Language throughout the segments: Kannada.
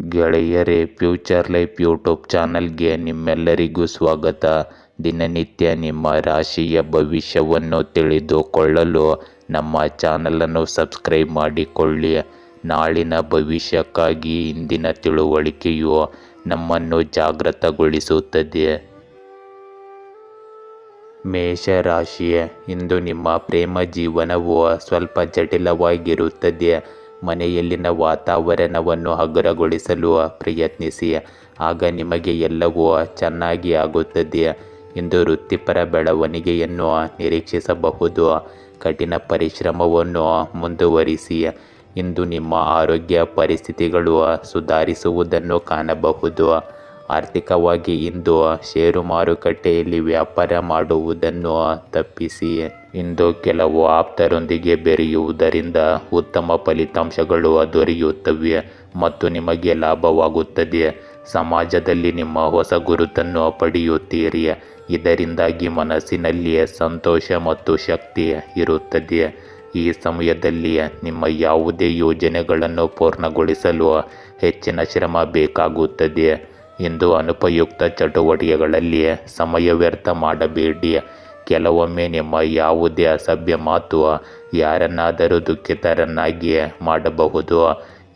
ಗೆಳೆಯರೇ, ಫ್ಯೂಚರ್ ಲೈಫ್ ಯೂಟ್ಯೂಬ್ ಚಾನಲ್ಗೆ ನಿಮ್ಮೆಲ್ಲರಿಗೂ ಸ್ವಾಗತ. ದಿನನಿತ್ಯ ನಿಮ್ಮ ರಾಶಿಯ ಭವಿಷ್ಯವನ್ನು ತಿಳಿದುಕೊಳ್ಳಲು ನಮ್ಮ ಚಾನಲನ್ನು ಸಬ್ಸ್ಕ್ರೈಬ್ ಮಾಡಿಕೊಳ್ಳಿ. ನಾಳಿನ ಭವಿಷ್ಯಕ್ಕಾಗಿ ಇಂದಿನ ತಿಳುವಳಿಕೆಯು ನಮ್ಮನ್ನು ಜಾಗೃತಗೊಳಿಸುತ್ತದೆ. ಮೇಷರಾಶಿ, ಇಂದು ನಿಮ್ಮ ಪ್ರೇಮ ಜೀವನವು ಸ್ವಲ್ಪ ಜಟಿಲವಾಗಿರುತ್ತದೆ. ಮನೆಯಲ್ಲಿನ ವಾತಾವರಣವನ್ನು ಹಗುರಗೊಳಿಸಲು ಪ್ರಯತ್ನಿಸಿ, ಆಗ ನಿಮಗೆ ಎಲ್ಲವೂ ಚೆನ್ನಾಗಿ ಆಗುತ್ತದೆ. ಇಂದು ವೃತ್ತಿಪರ ಬೆಳವಣಿಗೆಯನ್ನು ನಿರೀಕ್ಷಿಸಬಹುದು. ಕಠಿಣ ಪರಿಶ್ರಮವನ್ನು ಮುಂದುವರಿಸಿ. ಇಂದು ನಿಮ್ಮ ಆರೋಗ್ಯ ಪರಿಸ್ಥಿತಿಗಳು ಸುಧಾರಿಸುವುದನ್ನು ಕಾಣಬಹುದು. ಆರ್ಥಿಕವಾಗಿ ಇಂದು ಷೇರು ಮಾರುಕಟ್ಟೆಯಲ್ಲಿ ವ್ಯಾಪಾರ ಮಾಡುವುದನ್ನು ತಪ್ಪಿಸಿ. ಇಂದು ಕೆಲವು ಆಪ್ತರೊಂದಿಗೆ ಬೆರೆಯುವುದರಿಂದ ಉತ್ತಮ ಫಲಿತಾಂಶಗಳು ದೊರೆಯುತ್ತವೆ ಮತ್ತು ನಿಮಗೆ ಲಾಭವಾಗುತ್ತದೆ. ಸಮಾಜದಲ್ಲಿ ನಿಮ್ಮ ಹೊಸ ಗುರುತನ್ನು ಪಡೆಯುತ್ತೀರಿ. ಇದರಿಂದಾಗಿ ಮನಸ್ಸಿನಲ್ಲಿ ಸಂತೋಷ ಮತ್ತು ಶಕ್ತಿ ಇರುತ್ತದೆ. ಈ ಸಮಯದಲ್ಲಿ ನಿಮ್ಮ ಯಾವುದೇ ಯೋಜನೆಗಳನ್ನು ಪೂರ್ಣಗೊಳಿಸಲು ಹೆಚ್ಚಿನ ಶ್ರಮ ಬೇಕಾಗುತ್ತದೆ. ಇಂದು ಅನುಪಯುಕ್ತ ಚಟುವಟಿಕೆಗಳಲ್ಲಿ ಸಮಯ ವ್ಯರ್ಥ ಮಾಡಬೇಡಿ. ಕೆಲವೊಮ್ಮೆ ನಿಮ್ಮ ಯಾವುದೇ ಅಸಭ್ಯ ಮಾತು ಯಾರನ್ನಾದರೂ ದುಃಖಿತರನ್ನಾಗಿ ಮಾಡಬಹುದು.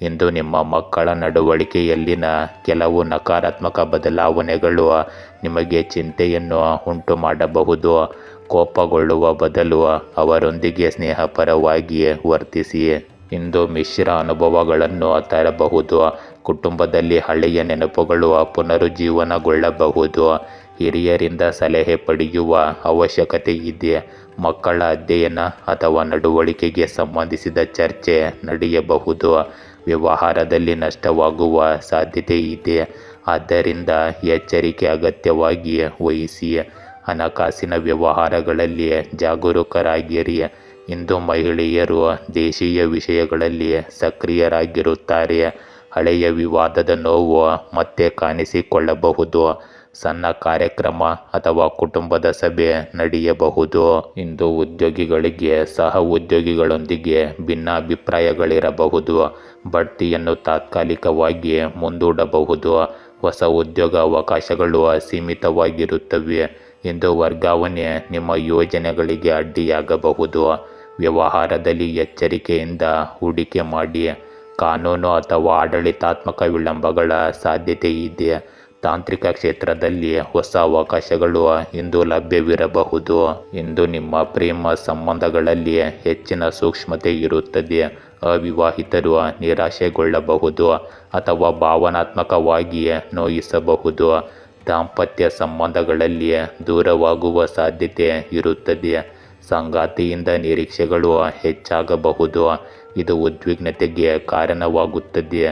ಇಂದು ನಿಮ್ಮ ಮಕ್ಕಳ ನಡವಳಿಕೆಯಲ್ಲಿನ ಕೆಲವು ನಕಾರಾತ್ಮಕ ಬದಲಾವಣೆಗಳು ನಿಮಗೆ ಚಿಂತೆಯನ್ನು ಉಂಟು ಮಾಡಬಹುದು. ಕೋಪಗೊಳ್ಳುವ ಬದಲು ಅವರೊಂದಿಗೆ ಸ್ನೇಹಪರವಾಗಿ ವರ್ತಿಸಿ. ಇಂದು ಮಿಶ್ರ ಅನುಭವಗಳನ್ನು ತರಬಹುದು. ಕುಟುಂಬದಲ್ಲಿ ಹಳೆಯ ನೆನಪುಗಳು ಪುನರುಜ್ಜೀವನಗೊಳ್ಳಬಹುದು. ಹಿರಿಯರಿಂದ ಸಲಹೆ ಪಡೆಯುವ ಅವಶ್ಯಕತೆ ಇದೆ. ಮಕ್ಕಳ ಅಧ್ಯಯನ ಅಥವಾ ನಡವಳಿಕೆಗೆ ಸಂಬಂಧಿಸಿದ ಚರ್ಚೆ ನಡೆಯಬಹುದು. ವ್ಯವಹಾರದಲ್ಲಿ ನಷ್ಟವಾಗುವ ಸಾಧ್ಯತೆ ಇದೆ, ಆದ್ದರಿಂದ ಎಚ್ಚರಿಕೆ ಅಗತ್ಯವಾಗಿ ವಹಿಸಿ. ಹಣಕಾಸಿನ ವ್ಯವಹಾರಗಳಲ್ಲಿ ಜಾಗರೂಕರಾಗಿರಿ. ಇಂದು ಮಹಿಳೆಯರು ದೇಶೀಯ ವಿಷಯಗಳಲ್ಲಿ ಸಕ್ರಿಯರಾಗಿರುತ್ತಾರೆ. ಹಳೆಯ ವಿವಾದದ ನೋವು ಮತ್ತೆ ಕಾಣಿಸಿಕೊಳ್ಳಬಹುದು. ಸಣ್ಣ ಕಾರ್ಯಕ್ರಮ ಅಥವಾ ಕುಟುಂಬದ ಸಭೆ ನಡೆಯಬಹುದು. ಇಂದು ಉದ್ಯೋಗಿಗಳಿಗೆ ಸಹ ಉದ್ಯೋಗಿಗಳೊಂದಿಗೆ ಭಿನ್ನಾಭಿಪ್ರಾಯಗಳಿರಬಹುದು. ಬಡ್ತಿಯನ್ನು ತಾತ್ಕಾಲಿಕವಾಗಿ ಮುಂದೂಡಬಹುದು. ಹೊಸ ಉದ್ಯೋಗ ಅವಕಾಶಗಳು ಸೀಮಿತವಾಗಿರುತ್ತವೆ. ಇಂದು ವರ್ಗಾವಣೆ ನಿಮ್ಮ ಯೋಜನೆಗಳಿಗೆ ಅಡ್ಡಿಯಾಗಬಹುದು. ವ್ಯವಹಾರದಲ್ಲಿ ಎಚ್ಚರಿಕೆಯಿಂದ ಹೂಡಿಕೆ ಮಾಡಿ. ಕಾನೂನು ಅಥವಾ ಆಡಳಿತಾತ್ಮಕ ವಿಳಂಬಗಳ ಸಾಧ್ಯತೆ ಇದೆ. ತಾಂತ್ರಿಕ ಕ್ಷೇತ್ರದಲ್ಲಿ ಹೊಸ ಅವಕಾಶಗಳು ಇಂದು ಲಭ್ಯವಿರಬಹುದು. ಇಂದು ನಿಮ್ಮ ಪ್ರೇಮ ಸಂಬಂಧಗಳಲ್ಲಿ ಹೆಚ್ಚಿನ ಸೂಕ್ಷ್ಮತೆ ಇರುತ್ತದೆ. ಅವಿವಾಹಿತರು ನಿರಾಶೆಗೊಳ್ಳಬಹುದು ಅಥವಾ ಭಾವನಾತ್ಮಕವಾಗಿ ನೋಯಿಸಬಹುದು. ದಾಂಪತ್ಯ ಸಂಬಂಧಗಳಲ್ಲಿ ದೂರವಾಗುವ ಸಾಧ್ಯತೆ ಇರುತ್ತದೆ. ಸಂಗಾತಿಯಿಂದ ನಿರೀಕ್ಷೆಗಳು ಹೆಚ್ಚಾಗಬಹುದು. ಇದು ಉದ್ವಿಗ್ನತೆಗೆ ಕಾರಣವಾಗುತ್ತದೆ.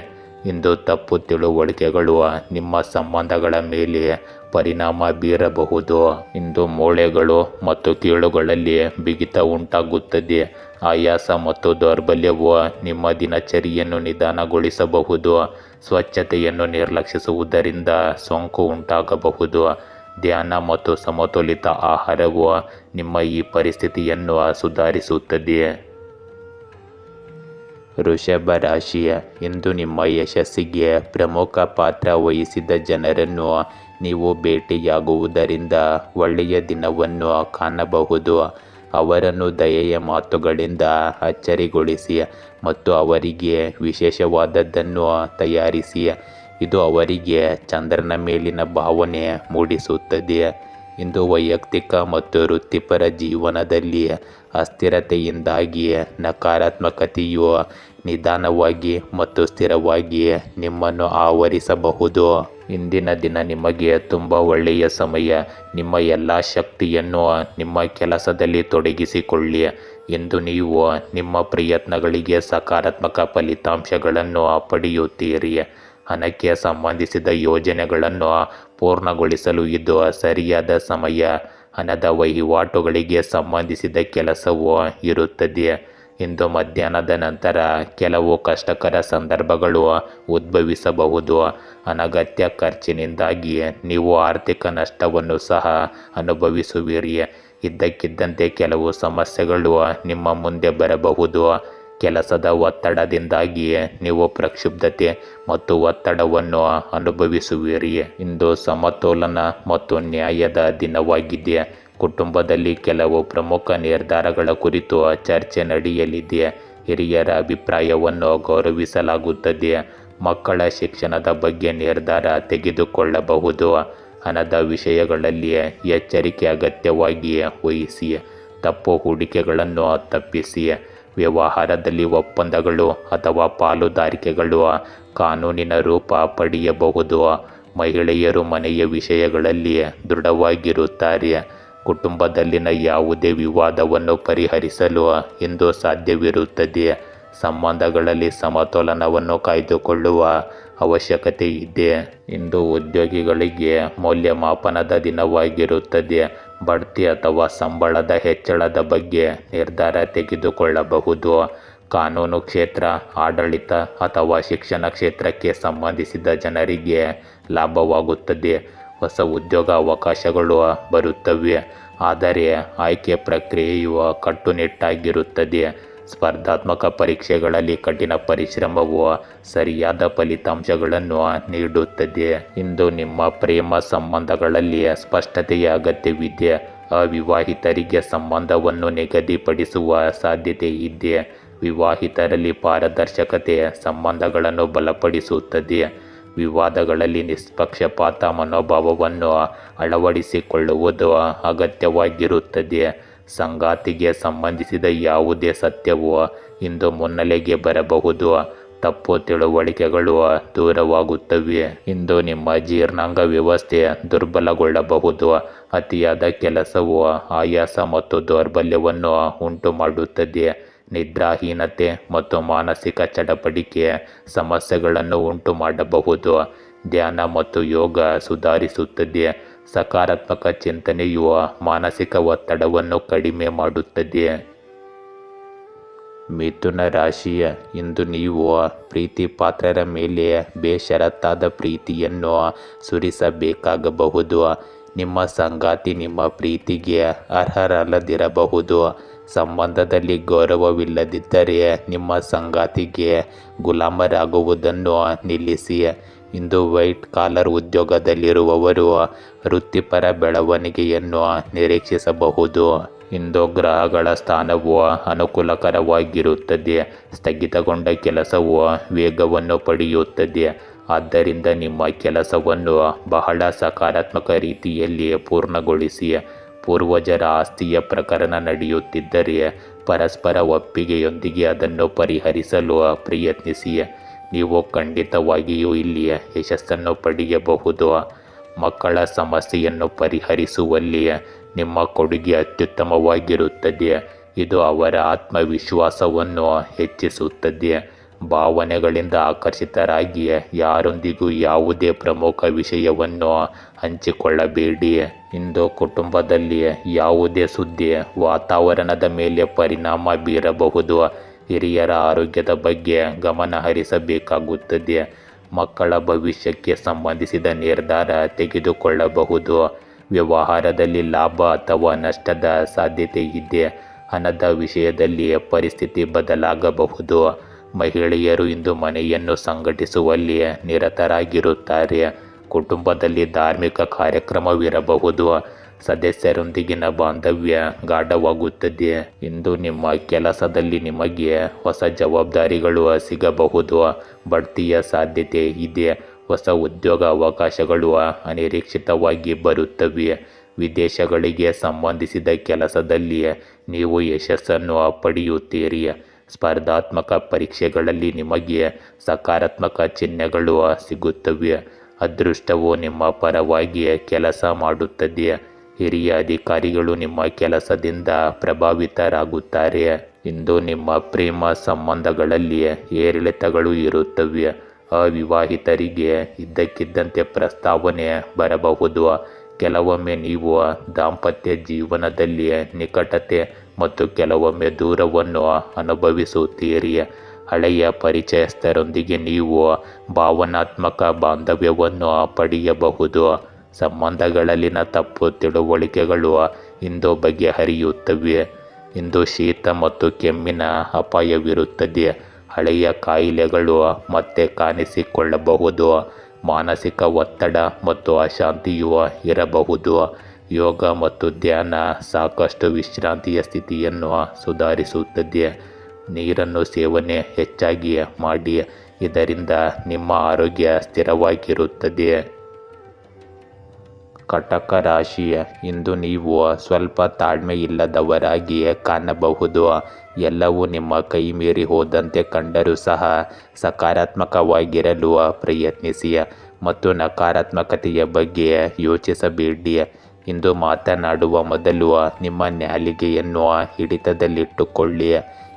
ಇಂದು ತಪ್ಪು ತಿಳುವಳಿಕೆಗಳು ನಿಮ್ಮ ಸಂಬಂಧಗಳ ಮೇಲೆ ಪರಿಣಾಮ ಬೀರಬಹುದು. ಇಂದು ಮೂಳೆಗಳು ಮತ್ತು ಕೀಲುಗಳಲ್ಲಿ ಬಿಗಿತ ಉಂಟಾಗುತ್ತದೆ. ಆಯಾಸ ಮತ್ತು ದೌರ್ಬಲ್ಯವು ನಿಮ್ಮ ದಿನಚರಿಯನ್ನು ನಿಧಾನಗೊಳಿಸಬಹುದು. ಸ್ವಚ್ಛತೆಯನ್ನು ನಿರ್ಲಕ್ಷಿಸುವುದರಿಂದ ಸೋಂಕು ಉಂಟಾಗಬಹುದು. ಧ್ಯಾನ ಮತ್ತು ಸಮತೋಲಿತ ಆಹಾರವು ನಿಮ್ಮ ಈ ಪರಿಸ್ಥಿತಿಯನ್ನು ಸುಧಾರಿಸುತ್ತದೆ. ವೃಷಭ ರಾಶಿ, ಇಂದು ನಿಮ್ಮ ಯಶಸ್ಸಿಗೆ ಪ್ರಮುಖ ಪಾತ್ರ ವಹಿಸಿದ ಜನರನ್ನು ನೀವು ಭೇಟಿಯಾಗುವುದರಿಂದ ಒಳ್ಳೆಯ ದಿನವನ್ನು ಕಾಣಬಹುದು. ಅವರನ್ನು ದಯೆಯ ಮಾತುಗಳಿಂದ ಅಚ್ಚರಿಗೊಳಿಸಿ ಮತ್ತು ಅವರಿಗೆ ವಿಶೇಷವಾದದ್ದನ್ನು ತಯಾರಿಸಿ. ಇದು ಅವರಿಗೆ ಚಂದ್ರನ ಮೇಲಿನ ಭಾವನೆ ಮೂಡಿಸುತ್ತದೆ. ಇಂದು ವೈಯಕ್ತಿಕ ಮತ್ತು ವೃತ್ತಿಪರ ಜೀವನದಲ್ಲಿ ಅಸ್ಥಿರತೆಯಿಂದಾಗಿ ನಕಾರಾತ್ಮಕತೆಯು ನಿಧಾನವಾಗಿ ಮತ್ತು ಸ್ಥಿರವಾಗಿ ನಿಮ್ಮನ್ನು ಆವರಿಸಬಹುದು. ಇಂದಿನ ದಿನ ನಿಮಗೆ ತುಂಬ ಒಳ್ಳೆಯ ಸಮಯ. ನಿಮ್ಮ ಎಲ್ಲ ಶಕ್ತಿಯನ್ನು ನಿಮ್ಮ ಕೆಲಸದಲ್ಲಿ ತೊಡಗಿಸಿಕೊಳ್ಳಿ. ಇಂದು ನೀವು ನಿಮ್ಮ ಪ್ರಯತ್ನಗಳಿಗೆ ಸಕಾರಾತ್ಮಕ ಫಲಿತಾಂಶಗಳನ್ನು ಪಡೆಯುತ್ತೀರಿ. ಹಣಕ್ಕೆ ಸಂಬಂಧಿಸಿದ ಯೋಜನೆಗಳನ್ನು ಪೂರ್ಣಗೊಳಿಸಲು ಇದು ಸರಿಯಾದ ಸಮಯ. ಹಣದ ವಹಿವಾಟುಗಳಿಗೆ ಸಂಬಂಧಿಸಿದ ಕೆಲಸವು ಇರುತ್ತದೆ. ಇಂದು ಮಧ್ಯಾಹ್ನದ ನಂತರ ಕೆಲವು ಕಷ್ಟಕರ ಸಂದರ್ಭಗಳು ಉದ್ಭವಿಸಬಹುದು. ಅನಗತ್ಯ ಖರ್ಚಿನಿಂದಾಗಿ ನೀವು ಆರ್ಥಿಕ ನಷ್ಟವನ್ನು ಸಹ ಅನುಭವಿಸುವಿರಿ. ಇದ್ದಕ್ಕಿದ್ದಂತೆ ಕೆಲವು ಸಮಸ್ಯೆಗಳು ನಿಮ್ಮ ಮುಂದೆ ಬರಬಹುದು. ಕೆಲಸದ ಒತ್ತಡದಿಂದಾಗಿ ನೀವು ಪ್ರಕ್ಷುಬ್ಧತೆ ಮತ್ತು ಒತ್ತಡವನ್ನು ಅನುಭವಿಸುವಿರಿ. ಇಂದು ಸಮತೋಲನ ಮತ್ತು ನ್ಯಾಯದ ದಿನವಾಗಿದೆ. ಕುಟುಂಬದಲ್ಲಿ ಕೆಲವು ಪ್ರಮುಖ ನಿರ್ಧಾರಗಳ ಕುರಿತು ಚರ್ಚೆ ನಡೆಯಲಿದೆ. ಹಿರಿಯರ ಅಭಿಪ್ರಾಯವನ್ನು ಗೌರವಿಸಲಾಗುತ್ತದೆ. ಮಕ್ಕಳ ಶಿಕ್ಷಣದ ಬಗ್ಗೆ ನಿರ್ಧಾರ ತೆಗೆದುಕೊಳ್ಳಬಹುದು. ಹಣದ ವಿಷಯಗಳಲ್ಲಿ ಎಚ್ಚರಿಕೆ ಅಗತ್ಯವಾಗಿ ವಹಿಸಿ. ತಪ್ಪು ಹೂಡಿಕೆಗಳನ್ನು ತಪ್ಪಿಸಿ. ವ್ಯವಹಾರದಲ್ಲಿ ಒಪ್ಪಂದಗಳು ಅಥವಾ ಪಾಲುದಾರಿಕೆಗಳು ಕಾನೂನಿನ ರೂಪ ಪಡೆಯಬಹುದು. ಮಹಿಳೆಯರು ಮನೆಯ ವಿಷಯಗಳಲ್ಲಿ ದೃಢವಾಗಿರುತ್ತಾರೆ. ಕುಟುಂಬದಲ್ಲಿನ ಯಾವುದೇ ವಿವಾದವನ್ನು ಪರಿಹರಿಸಲು ಇಂದು ಸಾಧ್ಯವಿರುತ್ತದೆ. ಸಂಬಂಧಗಳಲ್ಲಿ ಸಮತೋಲನವನ್ನು ಕಾಯ್ದುಕೊಳ್ಳುವ ಅವಶ್ಯಕತೆ ಇದೆ. ಇಂದು ಉದ್ಯೋಗಿಗಳಿಗೆ ಮೌಲ್ಯಮಾಪನದ ದಿನವಾಗಿರುತ್ತದೆ. ಬಡ್ತಿ ಅಥವಾ ಸಂಬಳದ ಹೆಚ್ಚಳದ ಬಗ್ಗೆ ನಿರ್ಧಾರ ತೆಗೆದುಕೊಳ್ಳಬಹುದು. ಕಾನೂನು ಕ್ಷೇತ್ರ, ಆಡಳಿತ ಅಥವಾ ಶಿಕ್ಷಣ ಕ್ಷೇತ್ರಕ್ಕೆ ಸಂಬಂಧಿಸಿದ ಜನರಿಗೆ ಲಾಭವಾಗುತ್ತದೆ. ಹೊಸ ಉದ್ಯೋಗ ಅವಕಾಶಗಳು ಬರುತ್ತವೆ, ಆದರೆ ಆಯ್ಕೆ ಪ್ರಕ್ರಿಯೆಯು ಕಟ್ಟುನಿಟ್ಟಾಗಿರುತ್ತದೆ. ಸ್ಪರ್ಧಾತ್ಮಕ ಪರೀಕ್ಷೆಗಳಲ್ಲಿ ಕಠಿಣ ಪರಿಶ್ರಮವು ಸರಿಯಾದ ಫಲಿತಾಂಶಗಳನ್ನು ನೀಡುತ್ತದೆ. ಇಂದು ನಿಮ್ಮ ಪ್ರೇಮ ಸಂಬಂಧಗಳಲ್ಲಿ ಸ್ಪಷ್ಟತೆಯ ಅಗತ್ಯವಿದೆ. ಅವಿವಾಹಿತರಿಗೆ ಸಂಬಂಧವನ್ನು ನಿಗದಿಪಡಿಸುವ ಸಾಧ್ಯತೆ ಇದೆ. ವಿವಾಹಿತರಲ್ಲಿ ಪಾರದರ್ಶಕತೆ ಸಂಬಂಧಗಳನ್ನು ಬಲಪಡಿಸುತ್ತದೆ. ವಿವಾದಗಳಲ್ಲಿ ನಿಷ್ಪಕ್ಷಪಾತ ಮನೋಭಾವವನ್ನು ಅಳವಡಿಸಿಕೊಳ್ಳುವುದು ಅಗತ್ಯವಾಗಿರುತ್ತದೆ. ಸಂಗಾತಿಗೆ ಸಂಬಂಧಿಸಿದ ಯಾವುದೇ ಸತ್ಯವು ಇಂದು ಮುನ್ನೆಲೆಗೆ ಬರಬಹುದು. ತಪ್ಪು ತಿಳುವಳಿಕೆಗಳು ದೂರವಾಗುತ್ತವೆ. ಇಂದು ನಿಮ್ಮ ಜೀರ್ಣಾಂಗ ವ್ಯವಸ್ಥೆ ದುರ್ಬಲಗೊಳ್ಳಬಹುದು. ಅತಿಯಾದ ಕೆಲಸವು ಆಯಾಸ ಮತ್ತು ದೌರ್ಬಲ್ಯವನ್ನು ಉಂಟು ಮಾಡುತ್ತದೆ. ನಿದ್ರಾಹೀನತೆ ಮತ್ತು ಮಾನಸಿಕ ಚಡಪಡಿಕೆ ಸಮಸ್ಯೆಗಳನ್ನು ಉಂಟು ಮಾಡಬಹುದು. ಧ್ಯಾನ ಮತ್ತು ಯೋಗ ಸುಧಾರಿಸುತ್ತದೆ. ಸಕಾರಾತ್ಮಕ ಚಿಂತನೆಯು ಮಾನಸಿಕ ಒತ್ತಡವನ್ನು ಕಡಿಮೆ ಮಾಡುತ್ತದೆ. ಮಿಥುನ ರಾಶಿಯ ಇಂದು ನೀವು ಪ್ರೀತಿ ಪಾತ್ರರ ಮೇಲೆ ಬೇಷರತ್ತಾದ ಪ್ರೀತಿಯನ್ನು ಸುರಿಸಬೇಕಾಗಬಹುದು. ನಿಮ್ಮ ಸಂಗಾತಿ ನಿಮ್ಮ ಪ್ರೀತಿಗೆ ಅರ್ಹರಲ್ಲದಿರಬಹುದು. ಸಂಬಂಧದಲ್ಲಿ ಗೌರವವಿಲ್ಲದಿದ್ದರೆ ನಿಮ್ಮ ಸಂಗಾತಿಗೆ ಗುಲಾಮರಾಗುವುದನ್ನು ನಿಲ್ಲಿಸಿ. ಇಂದು ವೈಟ್ ಕಾಲರ್ ಉದ್ಯೋಗದಲ್ಲಿರುವವರು ವೃತ್ತಿಪರ ಬೆಳವಣಿಗೆಯನ್ನು ನಿರೀಕ್ಷಿಸಬಹುದು. ಇಂದು ಗ್ರಹಗಳ ಸ್ಥಾನವು ಅನುಕೂಲಕರವಾಗಿರುತ್ತದೆ. ಸ್ಥಗಿತಗೊಂಡ ಕೆಲಸವು ವೇಗವನ್ನು ಪಡೆಯುತ್ತದೆ. ಆದ್ದರಿಂದ ನಿಮ್ಮ ಕೆಲಸವನ್ನು ಬಹಳ ಸಕಾರಾತ್ಮಕ ರೀತಿಯಲ್ಲಿ ಪೂರ್ಣಗೊಳಿಸಿ. ಪೂರ್ವಜರ ಆಸ್ತಿಯ ಪ್ರಕರಣ ನಡೆಯುತ್ತಿದ್ದರೆ ಪರಸ್ಪರ ಒಪ್ಪಿಗೆಯೊಂದಿಗೆ ಅದನ್ನು ಪರಿಹರಿಸಲು ಪ್ರಯತ್ನಿಸಿ. ನೀವು ಖಂಡಿತವಾಗಿಯೂ ಇಲ್ಲಿ ಯಶಸ್ಸನ್ನು ಪಡೆಯಬಹುದು. ಮಕ್ಕಳ ಸಮಸ್ಯೆಯನ್ನು ಪರಿಹರಿಸುವಲ್ಲಿ ನಿಮ್ಮ ಕೊಡುಗೆ ಅತ್ಯುತ್ತಮವಾಗಿರುತ್ತದೆ. ಇದು ಅವರ ಆತ್ಮವಿಶ್ವಾಸವನ್ನು ಹೆಚ್ಚಿಸುತ್ತದೆ. ಭಾವನೆಗಳಿಂದ ಆಕರ್ಷಿತರಾಗಿ ಯಾರೊಂದಿಗೂ ಯಾವುದೇ ಪ್ರಮುಖ ವಿಷಯವನ್ನು ಹಂಚಿಕೊಳ್ಳಬೇಡಿ. ಇಂದು ಕುಟುಂಬದಲ್ಲಿ ಯಾವುದೇ ಸುದ್ದಿ ವಾತಾವರಣದ ಮೇಲೆ ಪರಿಣಾಮ ಬೀರಬಹುದು. ಹಿರಿಯರ ಆರೋಗ್ಯದ ಬಗ್ಗೆ ಗಮನ ಹರಿಸಬೇಕಾಗುತ್ತದೆ. ಮಕ್ಕಳ ಭವಿಷ್ಯಕ್ಕೆ ಸಂಬಂಧಿಸಿದ ನಿರ್ಧಾರ ತೆಗೆದುಕೊಳ್ಳಬಹುದು. ವ್ಯವಹಾರದಲ್ಲಿ ಲಾಭ ಅಥವಾ ನಷ್ಟದ ಸಾಧ್ಯತೆ ಇದೆ. ಹಣದ ವಿಷಯದಲ್ಲಿ ಪರಿಸ್ಥಿತಿ ಬದಲಾಗಬಹುದು. ಮಹಿಳೆಯರು ಇಂದು ಮನೆಯನ್ನು ಸಂಘಟಿಸುವಲ್ಲಿ ನಿರತರಾಗಿರುತ್ತಾರೆ. ಕುಟುಂಬದಲ್ಲಿ ಧಾರ್ಮಿಕ ಕಾರ್ಯಕ್ರಮವಿರಬಹುದು. ಸದಸ್ಯರೊಂದಿಗಿನ ಬಾಂಧವ್ಯ ಗಾಢವಾಗುತ್ತದೆ. ಇಂದು ನಿಮ್ಮ ಕೆಲಸದಲ್ಲಿ ನಿಮಗೆ ಹೊಸ ಜವಾಬ್ದಾರಿಗಳು ಸಿಗಬಹುದು. ಬಡ್ತಿಯ ಸಾಧ್ಯತೆ ಇದೆ. ಹೊಸ ಉದ್ಯೋಗ ಅವಕಾಶಗಳು ಅನಿರೀಕ್ಷಿತವಾಗಿ ಬರುತ್ತವೆ. ವಿದೇಶಗಳಿಗೆ ಸಂಬಂಧಿಸಿದ ಕೆಲಸದಲ್ಲಿ ನೀವು ಯಶಸ್ಸನ್ನು ಪಡೆಯುತ್ತೀರಿ. ಸ್ಪರ್ಧಾತ್ಮಕ ಪರೀಕ್ಷೆಗಳಲ್ಲಿ ನಿಮಗೆ ಸಕಾರಾತ್ಮಕ ಚಿಹ್ನೆಗಳು ಸಿಗುತ್ತವೆ. ಅದೃಷ್ಟವು ನಿಮ್ಮ ಪರವಾಗಿ ಕೆಲಸ ಮಾಡುತ್ತದೆ. ಹಿರಿಯ ಅಧಿಕಾರಿಗಳು ನಿಮ್ಮ ಕೆಲಸದಿಂದ ಪ್ರಭಾವಿತರಾಗುತ್ತಾರೆ. ಇಂದು ನಿಮ್ಮ ಪ್ರೇಮ ಸಂಬಂಧಗಳಲ್ಲಿ ಏರಿಳಿತಗಳು ಇರುತ್ತವೆ. ಅವಿವಾಹಿತರಿಗೆ ಇದ್ದಕ್ಕಿದ್ದಂತೆ ಪ್ರಸ್ತಾವನೆ ಬರಬಹುದು. ಕೆಲವೊಮ್ಮೆ ನೀವು ದಾಂಪತ್ಯ ಜೀವನದಲ್ಲಿ ನಿಕಟತೆ ಮತ್ತು ಕೆಲವೊಮ್ಮೆ ದೂರವನ್ನು ಅನುಭವಿಸುತ್ತೀರಿ. ಹಳೆಯ ಪರಿಚಯಸ್ಥರೊಂದಿಗೆ ನೀವು ಭಾವನಾತ್ಮಕ ಬಾಂಧವ್ಯವನ್ನು ಪಡೆಯಬಹುದು. ಸಂಬಂಧಗಳಲ್ಲಿನ ತಪ್ಪು ತಿಳುವಳಿಕೆಗಳು ಇಂದು ಬಗೆಹರಿಯುತ್ತವೆ. ಇಂದು ಶೀತ ಮತ್ತು ಕೆಮ್ಮಿನ ಅಪಾಯವಿರುತ್ತದೆ. ಹಳೆಯ ಕಾಯಿಲೆಗಳು ಮತ್ತೆ ಕಾಣಿಸಿಕೊಳ್ಳಬಹುದು. ಮಾನಸಿಕ ಒತ್ತಡ ಮತ್ತು ಅಶಾಂತಿಯು ಇರಬಹುದು. ಯೋಗ ಮತ್ತು ಧ್ಯಾನ ಸಾಕಷ್ಟು ವಿಶ್ರಾಂತಿಯ ಸ್ಥಿತಿಯನ್ನು ಸುಧಾರಿಸುತ್ತದೆ. ನೀರನ್ನು ಸೇವನೆ ಹೆಚ್ಚಾಗಿ ಮಾಡಿ, ಇದರಿಂದ ನಿಮ್ಮ ಆರೋಗ್ಯ ಸ್ಥಿರವಾಗಿರುತ್ತದೆ. ಕಟಕ ರಾಶಿ, ಇಂದು ನೀವು ಸ್ವಲ್ಪ ತಾಳ್ಮೆ ಇಲ್ಲದವರಾಗಿ ಕಾಣಬಹುದು. ಎಲ್ಲವೂ ನಿಮ್ಮ ಕೈ ಮೀರಿ ಹೋದಂತೆ ಕಂಡರೂ ಸಹ ಸಕಾರಾತ್ಮಕವಾಗಿರಲು ಪ್ರಯತ್ನಿಸಿ ಮತ್ತು ನಕಾರಾತ್ಮಕತೆಯ ಬಗ್ಗೆ ಯೋಚಿಸಬೇಡಿ. ಇಂದು ಮಾತನಾಡುವ ಮೊದಲು ನಿಮ್ಮ ನಾಲಿಗೆಯನ್ನು ಹಿಡಿತದಲ್ಲಿಟ್ಟುಕೊಳ್ಳಿ.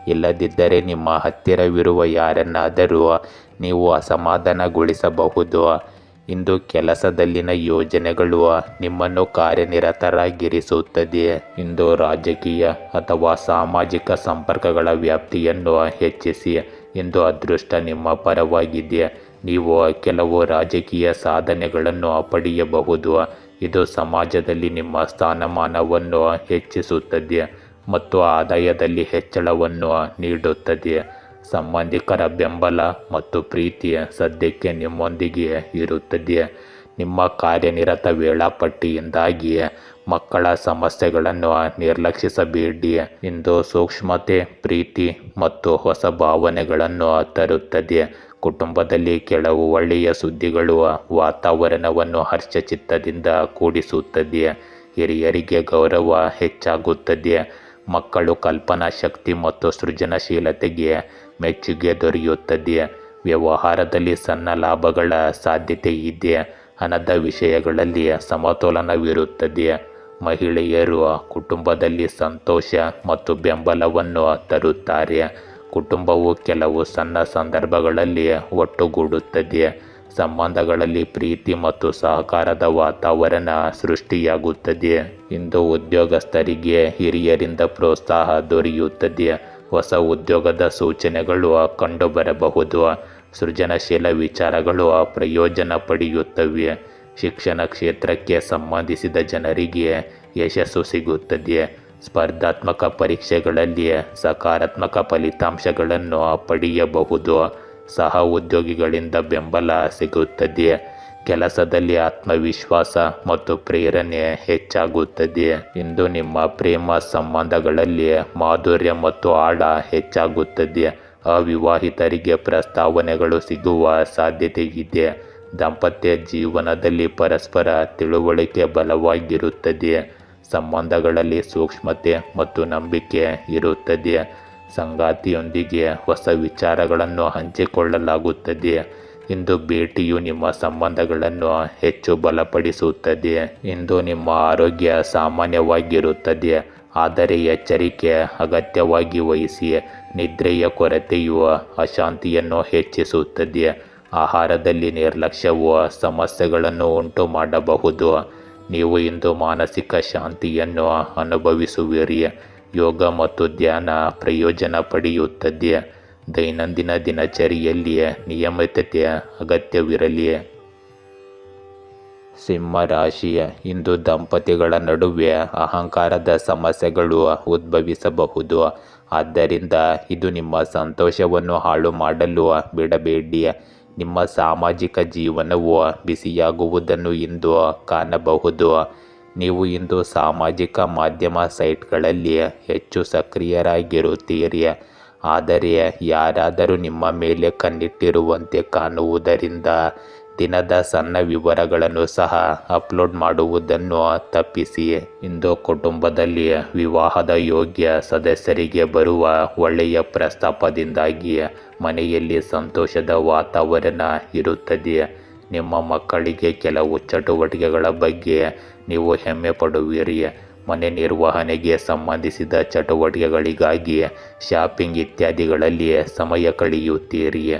ಇಲ್ಲದಿದ್ದರೆ ನಿಮ್ಮ ಹತ್ತಿರವಿರುವ ಯಾರನ್ನಾದರೂ ನೀವು ಅಸಮಾಧಾನಗೊಳಿಸಬಹುದು. ಇಂದು ಕೆಲಸದಲ್ಲಿನ ಯೋಜನೆಗಳು ನಿಮ್ಮನ್ನು ಕಾರ್ಯನಿರತರಾಗಿರಿಸುತ್ತದೆ. ಇಂದು ರಾಜಕೀಯ ಅಥವಾ ಸಾಮಾಜಿಕ ಸಂಪರ್ಕಗಳ ವ್ಯಾಪ್ತಿಯನ್ನು ಹೆಚ್ಚಿಸಿ. ಇಂದು ಅದೃಷ್ಟ ನಿಮ್ಮ ಪರವಾಗಿದೆ. ನೀವು ಕೆಲವು ರಾಜಕೀಯ ಸಾಧನೆಗಳನ್ನು ಪಡೆಯಬಹುದು. ಇದು ಸಮಾಜದಲ್ಲಿ ನಿಮ್ಮ ಸ್ಥಾನಮಾನವನ್ನು ಹೆಚ್ಚಿಸುತ್ತದೆ ಮತ್ತು ಆದಾಯದಲ್ಲಿ ಹೆಚ್ಚಳವನ್ನು ನೀಡುತ್ತದೆ. ಸಂಬಂಧಿಕರ ಬೆಂಬಲ ಮತ್ತು ಪ್ರೀತಿ ಸದ್ಯಕ್ಕೆ ನಿಮ್ಮೊಂದಿಗೆ ಇರುತ್ತದೆ. ನಿಮ್ಮ ಕಾರ್ಯನಿರತ ವೇಳಾಪಟ್ಟಿಯಿಂದಾಗಿ ಮಕ್ಕಳ ಸಮಸ್ಯೆಗಳನ್ನು ನಿರ್ಲಕ್ಷಿಸಬೇಡಿ. ಇಂದು ಸೂಕ್ಷ್ಮತೆ, ಪ್ರೀತಿ ಮತ್ತು ಹೊಸ ಭಾವನೆಗಳನ್ನು ತರುತ್ತದೆ. ಕುಟುಂಬದಲ್ಲಿ ಕೆಲವು ಒಳ್ಳೆಯ ಸುದ್ದಿಗಳು ವಾತಾವರಣವನ್ನು ಹರ್ಷಚಿತ್ತದಿಂದ ಕೂಡಿಸುತ್ತದೆ. ಹಿರಿಯರಿಗೆ ಗೌರವ ಹೆಚ್ಚಾಗುತ್ತದೆ. ಮಕ್ಕಳು ಕಲ್ಪನಾ ಶಕ್ತಿ ಮತ್ತು ಸೃಜನಶೀಲತೆಗೆ ಮೆಚ್ಚುಗೆ ದೊರೆಯುತ್ತದೆ. ವ್ಯವಹಾರದಲ್ಲಿ ಸಣ್ಣ ಲಾಭಗಳ ಸಾಧ್ಯತೆ ಇದೆ. ಹಣದ ವಿಷಯಗಳಲ್ಲಿ ಸಮತೋಲನವಿರುತ್ತದೆ. ಮಹಿಳೆಯರು ಕುಟುಂಬದಲ್ಲಿ ಸಂತೋಷ ಮತ್ತು ಬೆಂಬಲವನ್ನು ತರುತ್ತಾರೆ. ಕುಟುಂಬವು ಕೆಲವು ಸಣ್ಣ ಸಂದರ್ಭಗಳಲ್ಲಿ ಒಟ್ಟುಗೂಡುತ್ತದೆ. ಸಂಬಂಧಗಳಲ್ಲಿ ಪ್ರೀತಿ ಮತ್ತು ಸಹಕಾರದ ವಾತಾವರಣ ಸೃಷ್ಟಿಯಾಗುತ್ತದೆ. ಇಂದು ಉದ್ಯೋಗಸ್ಥರಿಗೆ ಹಿರಿಯರಿಂದ ಪ್ರೋತ್ಸಾಹ ದೊರೆಯುತ್ತದೆ. ಹೊಸ ಉದ್ಯೋಗದ ಸೂಚನೆಗಳು ಕಂಡುಬರಬಹುದು. ಸೃಜನಶೀಲ ವಿಚಾರಗಳು ಪ್ರಯೋಜನ ಪಡೆಯುತ್ತವೆ. ಶಿಕ್ಷಣ ಕ್ಷೇತ್ರಕ್ಕೆ ಸಂಬಂಧಿಸಿದ ಜನರಿಗೆ ಯಶಸ್ಸು ಸಿಗುತ್ತದೆ. ಸ್ಪರ್ಧಾತ್ಮಕ ಪರೀಕ್ಷೆಗಳಲ್ಲಿ ಸಕಾರಾತ್ಮಕ ಫಲಿತಾಂಶಗಳನ್ನು ಪಡೆಯಬಹುದು. ಸಹ ಉದ್ಯೋಗಿಗಳಿಂದ ಬೆಂಬಲ ಸಿಗುತ್ತದೆ. ಕೆಲಸದಲ್ಲಿ ಆತ್ಮವಿಶ್ವಾಸ ಮತ್ತು ಪ್ರೇರಣೆ ಹೆಚ್ಚಾಗುತ್ತದೆ. ಇಂದು ನಿಮ್ಮ ಪ್ರೇಮ ಸಂಬಂಧಗಳಲ್ಲಿ ಮಾಧುರ್ಯ ಮತ್ತು ಆಳ ಹೆಚ್ಚಾಗುತ್ತದೆ. ಅವಿವಾಹಿತರಿಗೆ ಪ್ರಸ್ತಾವನೆಗಳು ಸಿಗುವ ಸಾಧ್ಯತೆ ಇದೆ. ದಾಂಪತ್ಯ ಜೀವನದಲ್ಲಿ ಪರಸ್ಪರ ತಿಳುವಳಿಕೆ ಬಲವಾಗಿರುತ್ತದೆ. ಸಂಬಂಧಗಳಲ್ಲಿ ಸೂಕ್ಷ್ಮತೆ ಮತ್ತು ನಂಬಿಕೆ ಇರುತ್ತದೆ. ಸಂಗಾತಿಯೊಂದಿಗೆ ಹೊಸ ವಿಚಾರಗಳನ್ನು ಹಂಚಿಕೊಳ್ಳಲಾಗುತ್ತದೆ. ಇಂದು ಭೇಟಿಯು ನಿಮ್ಮ ಸಂಬಂಧಗಳನ್ನು ಹೆಚ್ಚು ಬಲಪಡಿಸುತ್ತದೆ. ಇಂದು ನಿಮ್ಮ ಆರೋಗ್ಯ ಸಾಮಾನ್ಯವಾಗಿರುತ್ತದೆ, ಆದರೆ ಎಚ್ಚರಿಕೆ ಅಗತ್ಯವಾಗಿ ವಹಿಸಿ. ನಿದ್ರೆಯ ಕೊರತೆಯು ಅಶಾಂತಿಯನ್ನು ಹೆಚ್ಚಿಸುತ್ತದೆ. ಆಹಾರದಲ್ಲಿ ನಿರ್ಲಕ್ಷ್ಯವು ಸಮಸ್ಯೆಗಳನ್ನು ಉಂಟು ಮಾಡಬಹುದು. ನೀವು ಇಂದು ಮಾನಸಿಕ ಶಾಂತಿಯನ್ನು ಅನುಭವಿಸುವಿರಿ. ಯೋಗ ಮತ್ತು ಧ್ಯಾನ ಪ್ರಯೋಜನ ಪಡೆಯುತ್ತದೆ. ದೈನಂದಿನ ದಿನಚರಿಯಲ್ಲಿ ನಿಯಮಿತತೆ ಅಗತ್ಯವಿರಲಿ. ಸಿಂಹ ರಾಶಿ, ಇಂದು ದಂಪತಿಗಳ ನಡುವೆ ಅಹಂಕಾರದ ಸಮಸ್ಯೆಗಳು ಉದ್ಭವಿಸಬಹುದು. ಆದ್ದರಿಂದ ಇದು ನಿಮ್ಮ ಸಂತೋಷವನ್ನು ಹಾಳು ಮಾಡಲು ಬಿಡಬೇಡಿ. ನಿಮ್ಮ ಸಾಮಾಜಿಕ ಜೀವನವು ಬಿಸಿಯಾಗುವುದನ್ನು ಇಂದು ಕಾಣಬಹುದು. ನೀವು ಇಂದು ಸಾಮಾಜಿಕ ಮಾಧ್ಯಮ ಸೈಟ್ಗಳಲ್ಲಿ ಹೆಚ್ಚು ಸಕ್ರಿಯರಾಗಿರುತ್ತೀರಿ. ಆದರೆ ಯಾರಾದರೂ ನಿಮ್ಮ ಮೇಲೆ ಕಣ್ಣಿಟ್ಟಿರುವಂತೆ ಕಾಣುವುದರಿಂದ ದಿನದ ಸಣ್ಣ ವಿವರಗಳನ್ನು ಸಹ ಅಪ್ಲೋಡ್ ಮಾಡುವುದನ್ನು ತಪ್ಪಿಸಿ. ಇಂದು ಕುಟುಂಬದಲ್ಲಿ ವಿವಾಹದ ಯೋಗ್ಯ ಸದಸ್ಯರಿಗೆ ಬರುವ ಒಳ್ಳೆಯ ಪ್ರಸ್ತಾಪದಿಂದಾಗಿ ಮನೆಯಲ್ಲಿ ಸಂತೋಷದ ವಾತಾವರಣ ಇರುತ್ತದೆ. ನಿಮ್ಮ ಮಕ್ಕಳಿಗೆ ಕೆಲವು ಚಟುವಟಿಕೆಗಳ ಬಗ್ಗೆ ನೀವು ಹೆಮ್ಮೆ ಪಡುವಿರಿ. ಮನೆ ನಿರ್ವಹಣೆಗೆ ಸಂಬಂಧಿಸಿದ ಚಟುವಟಿಕೆಗಳಿಗಾಗಿ ಶಾಪಿಂಗ್ ಇತ್ಯಾದಿಗಳಲ್ಲಿ ಸಮಯ ಕಳೆಯುತ್ತೀರಿ.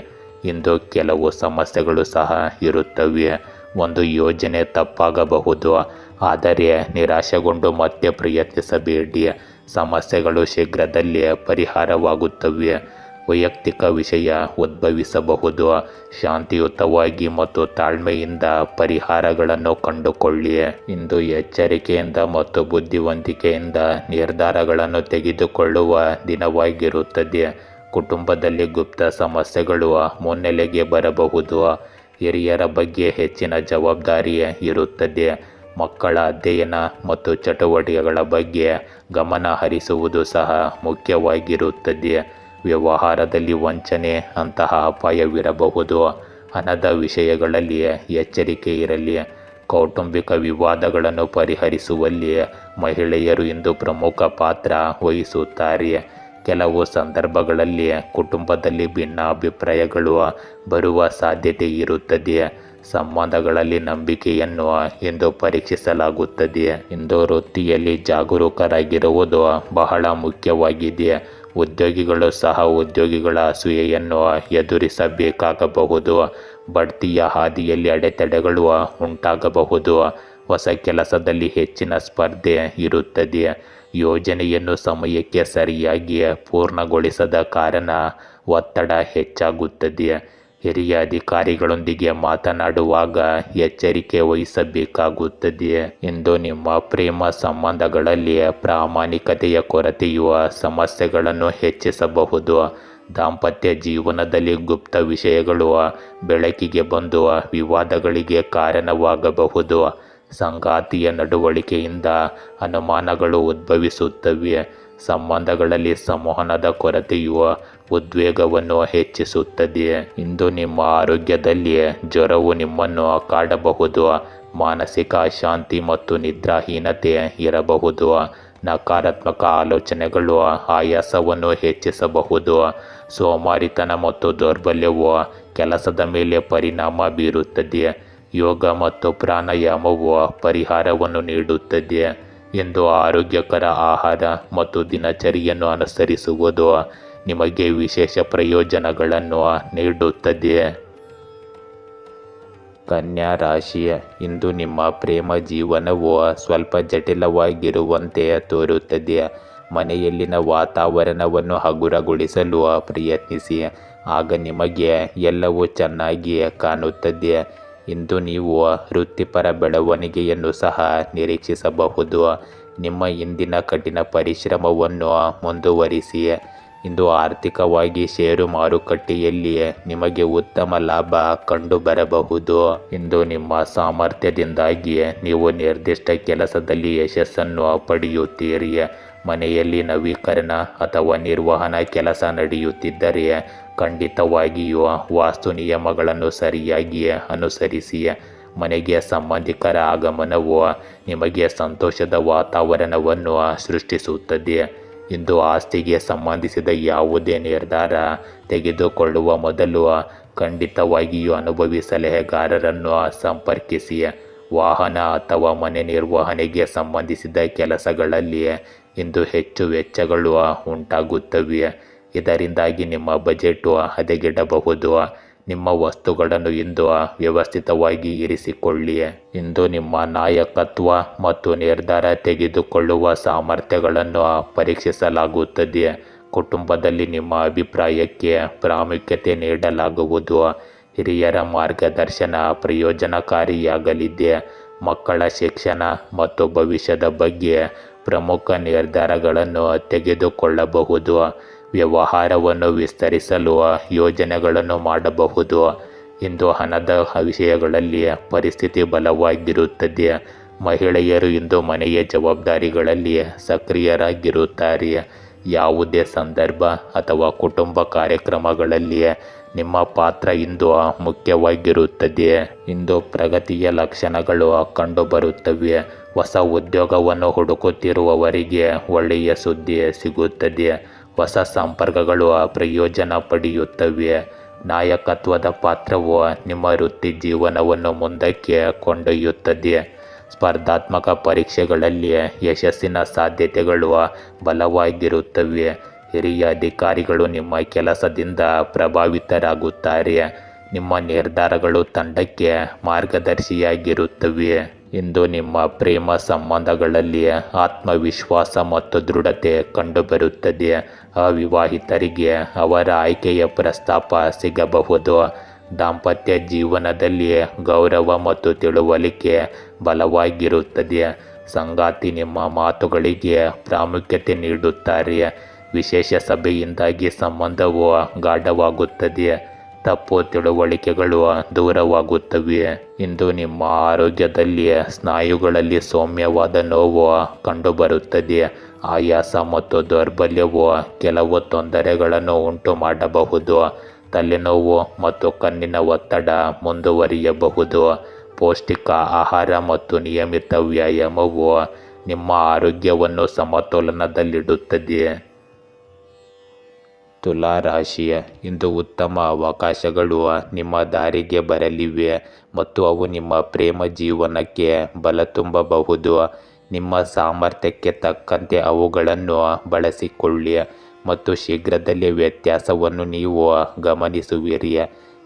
ಇಂದು ಕೆಲವು ಸಮಸ್ಯೆಗಳು ಸಹ ಇರುತ್ತವೆ. ಒಂದು ಯೋಜನೆ ತಪ್ಪಾಗಬಹುದು, ಆದರೆ ನಿರಾಶೆಗೊಂಡು ಮತ್ತೆ ಪ್ರಯತ್ನಿಸಬೇಡಿ. ಸಮಸ್ಯೆಗಳು ಶೀಘ್ರದಲ್ಲೇ ಪರಿಹಾರವಾಗುತ್ತವೆ. ವೈಯಕ್ತಿಕ ವಿಷಯ ಉದ್ಭವಿಸಬಹುದು. ಶಾಂತಿಯುತವಾಗಿ ಮತ್ತು ತಾಳ್ಮೆಯಿಂದ ಪರಿಹಾರಗಳನ್ನು ಕಂಡುಕೊಳ್ಳಿ. ಇಂದು ಎಚ್ಚರಿಕೆಯಿಂದ ಮತ್ತು ಬುದ್ಧಿವಂತಿಕೆಯಿಂದ ನಿರ್ಧಾರಗಳನ್ನು ತೆಗೆದುಕೊಳ್ಳುವ ದಿನವಾಗಿರುತ್ತದೆ. ಕುಟುಂಬದಲ್ಲಿ ಗುಪ್ತ ಸಮಸ್ಯೆಗಳು ಮುನ್ನೆಲೆಗೆ ಬರಬಹುದು. ಹಿರಿಯರ ಬಗ್ಗೆ ಹೆಚ್ಚಿನ ಜವಾಬ್ದಾರಿ ಇರುತ್ತದೆ. ಮಕ್ಕಳ ಅಧ್ಯಯನ ಮತ್ತು ಚಟುವಟಿಕೆಗಳ ಬಗ್ಗೆ ಗಮನ ಹರಿಸುವುದು ಸಹ ಮುಖ್ಯವಾಗಿರುತ್ತದೆ. ವ್ಯವಹಾರದಲ್ಲಿ ವಂಚನೆ ಅಂತಹ ಅಪಾಯವಿರಬಹುದು. ಹಣದ ವಿಷಯಗಳಲ್ಲಿ ಎಚ್ಚರಿಕೆ ಇರಲಿ. ಕೌಟುಂಬಿಕ ವಿವಾದಗಳನ್ನು ಪರಿಹರಿಸುವಲ್ಲಿ ಮಹಿಳೆಯರು ಇಂದು ಪ್ರಮುಖ ಪಾತ್ರ ವಹಿಸುತ್ತಾರೆ. ಕೆಲವು ಸಂದರ್ಭಗಳಲ್ಲಿ ಕುಟುಂಬದಲ್ಲಿ ಭಿನ್ನಾಭಿಪ್ರಾಯಗಳು ಬರುವ ಸಾಧ್ಯತೆ ಇರುತ್ತದೆ. ಸಂಬಂಧಗಳಲ್ಲಿ ನಂಬಿಕೆಯನ್ನು ಇಂದು ಪರೀಕ್ಷಿಸಲಾಗುತ್ತದೆ. ಇಂದು ವೃತ್ತಿಯಲ್ಲಿ ಜಾಗರೂಕರಾಗಿರುವುದು ಬಹಳ ಮುಖ್ಯವಾಗಿದೆ. ಉದ್ಯೋಗಿಗಳು ಸಹ ಉದ್ಯೋಗಿಗಳ ಅಸೂಯೆಯನ್ನು ಎದುರಿಸಬೇಕಾಗಬಹುದು. ಬಡ್ತಿಯ ಹಾದಿಯಲ್ಲಿ ಅಡೆತಡೆಗಳು ಉಂಟಾಗಬಹುದು. ಹೊಸ ಕೆಲಸದಲ್ಲಿ ಹೆಚ್ಚಿನ ಸ್ಪರ್ಧೆ ಇರುತ್ತದೆ. ಯೋಜನೆಯನ್ನು ಸಮಯಕ್ಕೆ ಸರಿಯಾಗಿ ಪೂರ್ಣಗೊಳಿಸದ ಕಾರಣ ಒತ್ತಡ ಹೆಚ್ಚಾಗುತ್ತದೆ. ಹಿರಿಯ ಅಧಿಕಾರಿಗಳೊಂದಿಗೆ ಮಾತನಾಡುವಾಗ ಎಚ್ಚರಿಕೆ ವಹಿಸಬೇಕಾಗುತ್ತದೆ. ಇಂದು ನಿಮ್ಮ ಪ್ರೇಮ ಸಂಬಂಧಗಳಲ್ಲಿ ಪ್ರಾಮಾಣಿಕತೆಯ ಕೊರತೆಯು ಸಮಸ್ಯೆಗಳನ್ನು ಹೆಚ್ಚಿಸಬಹುದು. ದಾಂಪತ್ಯ ಜೀವನದಲ್ಲಿ ಗುಪ್ತ ವಿಷಯಗಳು ಬೆಳಕಿಗೆ ಬಂದು ವಿವಾದಗಳಿಗೆ ಕಾರಣವಾಗಬಹುದು. ಸಂಗಾತಿಯ ನಡವಳಿಕೆಯಿಂದ ಅನುಮಾನಗಳು ಉದ್ಭವಿಸುತ್ತವೆ. ಸಂಬಂಧಗಳಲ್ಲಿ ಸಂವಹನದ ಕೊರತೆಯು ಉದ್ವೇಗವನ್ನು ಹೆಚ್ಚಿಸುತ್ತದೆ. ಇಂದು ನಿಮ್ಮ ಆರೋಗ್ಯದಲ್ಲಿ ಜ್ವರವು ನಿಮ್ಮನ್ನು ಕಾಡಬಹುದು. ಮಾನಸಿಕ ಅಶಾಂತಿ ಮತ್ತು ನಿದ್ರಾಹೀನತೆ ಇರಬಹುದು. ನಕಾರಾತ್ಮಕ ಆಲೋಚನೆಗಳು ಆಯಾಸವನ್ನು ಹೆಚ್ಚಿಸಬಹುದು. ಸೋಮಾರಿತನ ಮತ್ತು ದೌರ್ಬಲ್ಯವು ಕೆಲಸದ ಮೇಲೆ ಪರಿಣಾಮ ಬೀರುತ್ತದೆ. ಯೋಗ ಮತ್ತು ಪ್ರಾಣಾಯಾಮವು ಪರಿಹಾರವನ್ನು ನೀಡುತ್ತದೆ. ಇಂದು ಆರೋಗ್ಯಕರ ಆಹಾರ ಮತ್ತು ದಿನಚರಿಯನ್ನು ಅನುಸರಿಸುವುದು ನಿಮಗೆ ವಿಶೇಷ ಪ್ರಯೋಜನಗಳನ್ನು ನೀಡುತ್ತದೆ. ಕನ್ಯಾ ರಾಶಿ, ಇಂದು ನಿಮ್ಮ ಪ್ರೇಮ ಜೀವನವು ಸ್ವಲ್ಪ ಜಟಿಲವಾಗಿರುವಂತೆ ತೋರುತ್ತದೆ. ಮನೆಯಲ್ಲಿನ ವಾತಾವರಣವನ್ನು ಹಗುರಗೊಳಿಸಲು ಪ್ರಯತ್ನಿಸಿ. ಆಗ ನಿಮಗೆ ಎಲ್ಲವೂ ಚೆನ್ನಾಗಿ ಕಾಣುತ್ತದೆ. ಇಂದು ನೀವು ವೃತ್ತಿಪರ ಬೆಳವಣಿಗೆಯನ್ನು ಸಹ ನಿರೀಕ್ಷಿಸಬಹುದು. ನಿಮ್ಮ ಇಂದಿನ ಕಠಿಣ ಪರಿಶ್ರಮವನ್ನು ಮುಂದುವರಿಸಿ. ಇಂದು ಆರ್ಥಿಕವಾಗಿ ಷೇರು ಮಾರುಕಟ್ಟೆಯಲ್ಲಿ ನಿಮಗೆ ಉತ್ತಮ ಲಾಭ ಕಂಡುಬರಬಹುದು. ಇಂದು ನಿಮ್ಮ ಸಾಮರ್ಥ್ಯದಿಂದಾಗಿ ನೀವು ನಿರ್ದಿಷ್ಟ ಕೆಲಸದಲ್ಲಿ ಯಶಸ್ಸನ್ನು ಪಡೆಯುತ್ತೀರಿ. ಮನೆಯಲ್ಲಿ ನವೀಕರಣ ಅಥವಾ ನಿರ್ವಹಣಾ ಕೆಲಸ ನಡೆಯುತ್ತಿದ್ದರೆ ಖಂಡಿತವಾಗಿಯೂ ವಾಸ್ತು ನಿಯಮಗಳನ್ನು ಸರಿಯಾಗಿ ಅನುಸರಿಸಿ. ಮನೆಗೆ ಸಂಬಂಧಿಕರ ಆಗಮನವು ನಿಮಗೆ ಸಂತೋಷದ ವಾತಾವರಣವನ್ನು ಸೃಷ್ಟಿಸುತ್ತದೆ. ಇಂದು ಆಸ್ತಿಗೆ ಸಂಬಂಧಿಸಿದ ಯಾವುದೇ ನಿರ್ಧಾರ ತೆಗೆದುಕೊಳ್ಳುವ ಮೊದಲು ಖಂಡಿತವಾಗಿಯೂ ಅನುಭವಿ ಸಲಹೆಗಾರರನ್ನು ಸಂಪರ್ಕಿಸಿ. ವಾಹನ ಅಥವಾ ಮನೆ ನಿರ್ವಹಣೆಗೆ ಸಂಬಂಧಿಸಿದ ಕೆಲಸಗಳಲ್ಲಿ ಇಂದು ಹೆಚ್ಚು ವೆಚ್ಚಗಳು ಉಂಟಾಗುತ್ತವೆ. ಇದರಿಂದಾಗಿ ನಿಮ್ಮ ಬಜೆಟ್ ಹದಗೆಡಬಹುದು. ನಿಮ್ಮ ವಸ್ತುಗಳನ್ನು ಇಂದು ವ್ಯವಸ್ಥಿತವಾಗಿ ಇರಿಸಿಕೊಳ್ಳಿ. ಇಂದು ನಿಮ್ಮ ನಾಯಕತ್ವ ಮತ್ತು ನಿರ್ಧಾರ ತೆಗೆದುಕೊಳ್ಳುವ ಸಾಮರ್ಥ್ಯಗಳನ್ನು ಪರೀಕ್ಷಿಸಲಾಗುತ್ತದೆ. ಕುಟುಂಬದಲ್ಲಿ ನಿಮ್ಮ ಅಭಿಪ್ರಾಯಕ್ಕೆ ಪ್ರಾಮುಖ್ಯತೆ ನೀಡಲಾಗುವುದು. ಹಿರಿಯರ ಮಾರ್ಗದರ್ಶನ ಪ್ರಯೋಜನಕಾರಿಯಾಗಲಿದೆ. ಮಕ್ಕಳ ಶಿಕ್ಷಣ ಮತ್ತು ಭವಿಷ್ಯದ ಬಗ್ಗೆ ಪ್ರಮುಖ ನಿರ್ಧಾರಗಳನ್ನು ತೆಗೆದುಕೊಳ್ಳಬಹುದು. ವ್ಯವಹಾರವನ್ನು ವಿಸ್ತರಿಸಲು ಯೋಜನೆಗಳನ್ನು ಮಾಡಬಹುದು. ಇಂದು ಹಣದ ವಿಷಯಗಳಲ್ಲಿ ಪರಿಸ್ಥಿತಿ ಬಲವಾಗಿರುತ್ತದೆ. ಮಹಿಳೆಯರು ಇಂದು ಮನೆಯ ಜವಾಬ್ದಾರಿಗಳಲ್ಲಿ ಸಕ್ರಿಯರಾಗಿರುತ್ತಾರೆ. ಯಾವುದೇ ಸಂದರ್ಭ ಅಥವಾ ಕುಟುಂಬ ಕಾರ್ಯಕ್ರಮಗಳಲ್ಲಿ ನಿಮ್ಮ ಪಾತ್ರ ಇಂದು ಮುಖ್ಯವಾಗಿರುತ್ತದೆ. ಇಂದು ಪ್ರಗತಿಯ ಲಕ್ಷಣಗಳು ಕಂಡುಬರುತ್ತವೆ. ಹೊಸ ಉದ್ಯೋಗವನ್ನು ಹುಡುಕುತ್ತಿರುವವರಿಗೆ ಒಳ್ಳೆಯ ಸುದ್ದಿ ಸಿಗುತ್ತದೆ. ಹೊಸ ಸಂಪರ್ಕಗಳು ಪ್ರಯೋಜನ ಪಡೆಯುತ್ತವೆ. ನಾಯಕತ್ವದ ಪಾತ್ರವು ನಿಮ್ಮ ವೃತ್ತಿ ಜೀವನವನ್ನು ಮುಂದಕ್ಕೆ ಕೊಂಡೊಯ್ಯುತ್ತದೆ. ಸ್ಪರ್ಧಾತ್ಮಕ ಪರೀಕ್ಷೆಗಳಲ್ಲಿ ಯಶಸ್ಸಿನ ಸಾಧ್ಯತೆಗಳು ಬಲವಾಗಿರುತ್ತವೆ. ಹಿರಿಯ ಅಧಿಕಾರಿಗಳು ನಿಮ್ಮ ಕೆಲಸದಿಂದ ಪ್ರಭಾವಿತರಾಗುತ್ತಾರೆ. ನಿಮ್ಮ ನಿರ್ಧಾರಗಳು ತಂಡಕ್ಕೆ ಮಾರ್ಗದರ್ಶಿಯಾಗಿರುತ್ತವೆ. ಇಂದು ನಿಮ್ಮ ಪ್ರೇಮ ಸಂಬಂಧಗಳಲ್ಲಿ ಆತ್ಮವಿಶ್ವಾಸ ಮತ್ತು ದೃಢತೆ ಕಂಡುಬರುತ್ತದೆ. ಅವಿವಾಹಿತರಿಗೆ ಅವರ ಆಯ್ಕೆಯ ಪ್ರಸ್ತಾಪ ಸಿಗಬಹುದು. ದಾಂಪತ್ಯ ಜೀವನದಲ್ಲಿ ಗೌರವ ಮತ್ತು ತಿಳುವಳಿಕೆ ಬಲವಾಗಿರುತ್ತದೆ. ಸಂಗಾತಿ ನಿಮ್ಮ ಮಾತುಗಳಿಗೆ ಪ್ರಾಮುಖ್ಯತೆ ನೀಡುತ್ತಾರೆ. ವಿಶೇಷ ಸಭೆಯಿಂದಾಗಿ ಸಂಬಂಧವು ಗಾಢವಾಗುತ್ತದೆ. ತಪ್ಪು ತಿಳುವಳಿಕೆಗಳು ದೂರವಾಗುತ್ತವೆ. ಇಂದು ನಿಮ್ಮ ಆರೋಗ್ಯದಲ್ಲಿ ಸ್ನಾಯುಗಳಲ್ಲಿ ಸೌಮ್ಯವಾದ ನೋವು ಕಂಡುಬರುತ್ತದೆ. ಆಯಾಸ ಮತ್ತು ದೌರ್ಬಲ್ಯವು ಕೆಲವು ತೊಂದರೆಗಳನ್ನು ಉಂಟು ಮಾಡಬಹುದು. ತಲೆನೋವು ಮತ್ತು ಕಣ್ಣಿನ ಒತ್ತಡ ಮುಂದುವರಿಯಬಹುದು. ಪೌಷ್ಟಿಕ ಆಹಾರ ಮತ್ತು ನಿಯಮಿತ ವ್ಯಾಯಾಮವು ನಿಮ್ಮ ಆರೋಗ್ಯವನ್ನು ಸಮತೋಲನದಲ್ಲಿಡುತ್ತದೆ. ತುಲಾ ರಾಶಿಯ ಇಂದು ಉತ್ತಮ ಅವಕಾಶಗಳು ನಿಮ್ಮ ದಾರಿಗೆ ಬರಲಿವೆ ಮತ್ತು ಅವು ನಿಮ್ಮ ಪ್ರೇಮ ಜೀವನಕ್ಕೆ ಬಲ ತುಂಬಬಹುದು. ನಿಮ್ಮ ಸಾಮರ್ಥ್ಯಕ್ಕೆ ತಕ್ಕಂತೆ ಅವುಗಳನ್ನು ಬಳಸಿಕೊಳ್ಳಿ ಮತ್ತು ಶೀಘ್ರದಲ್ಲೇ ವ್ಯತ್ಯಾಸವನ್ನು ನೀವು ಗಮನಿಸುವಿರಿ.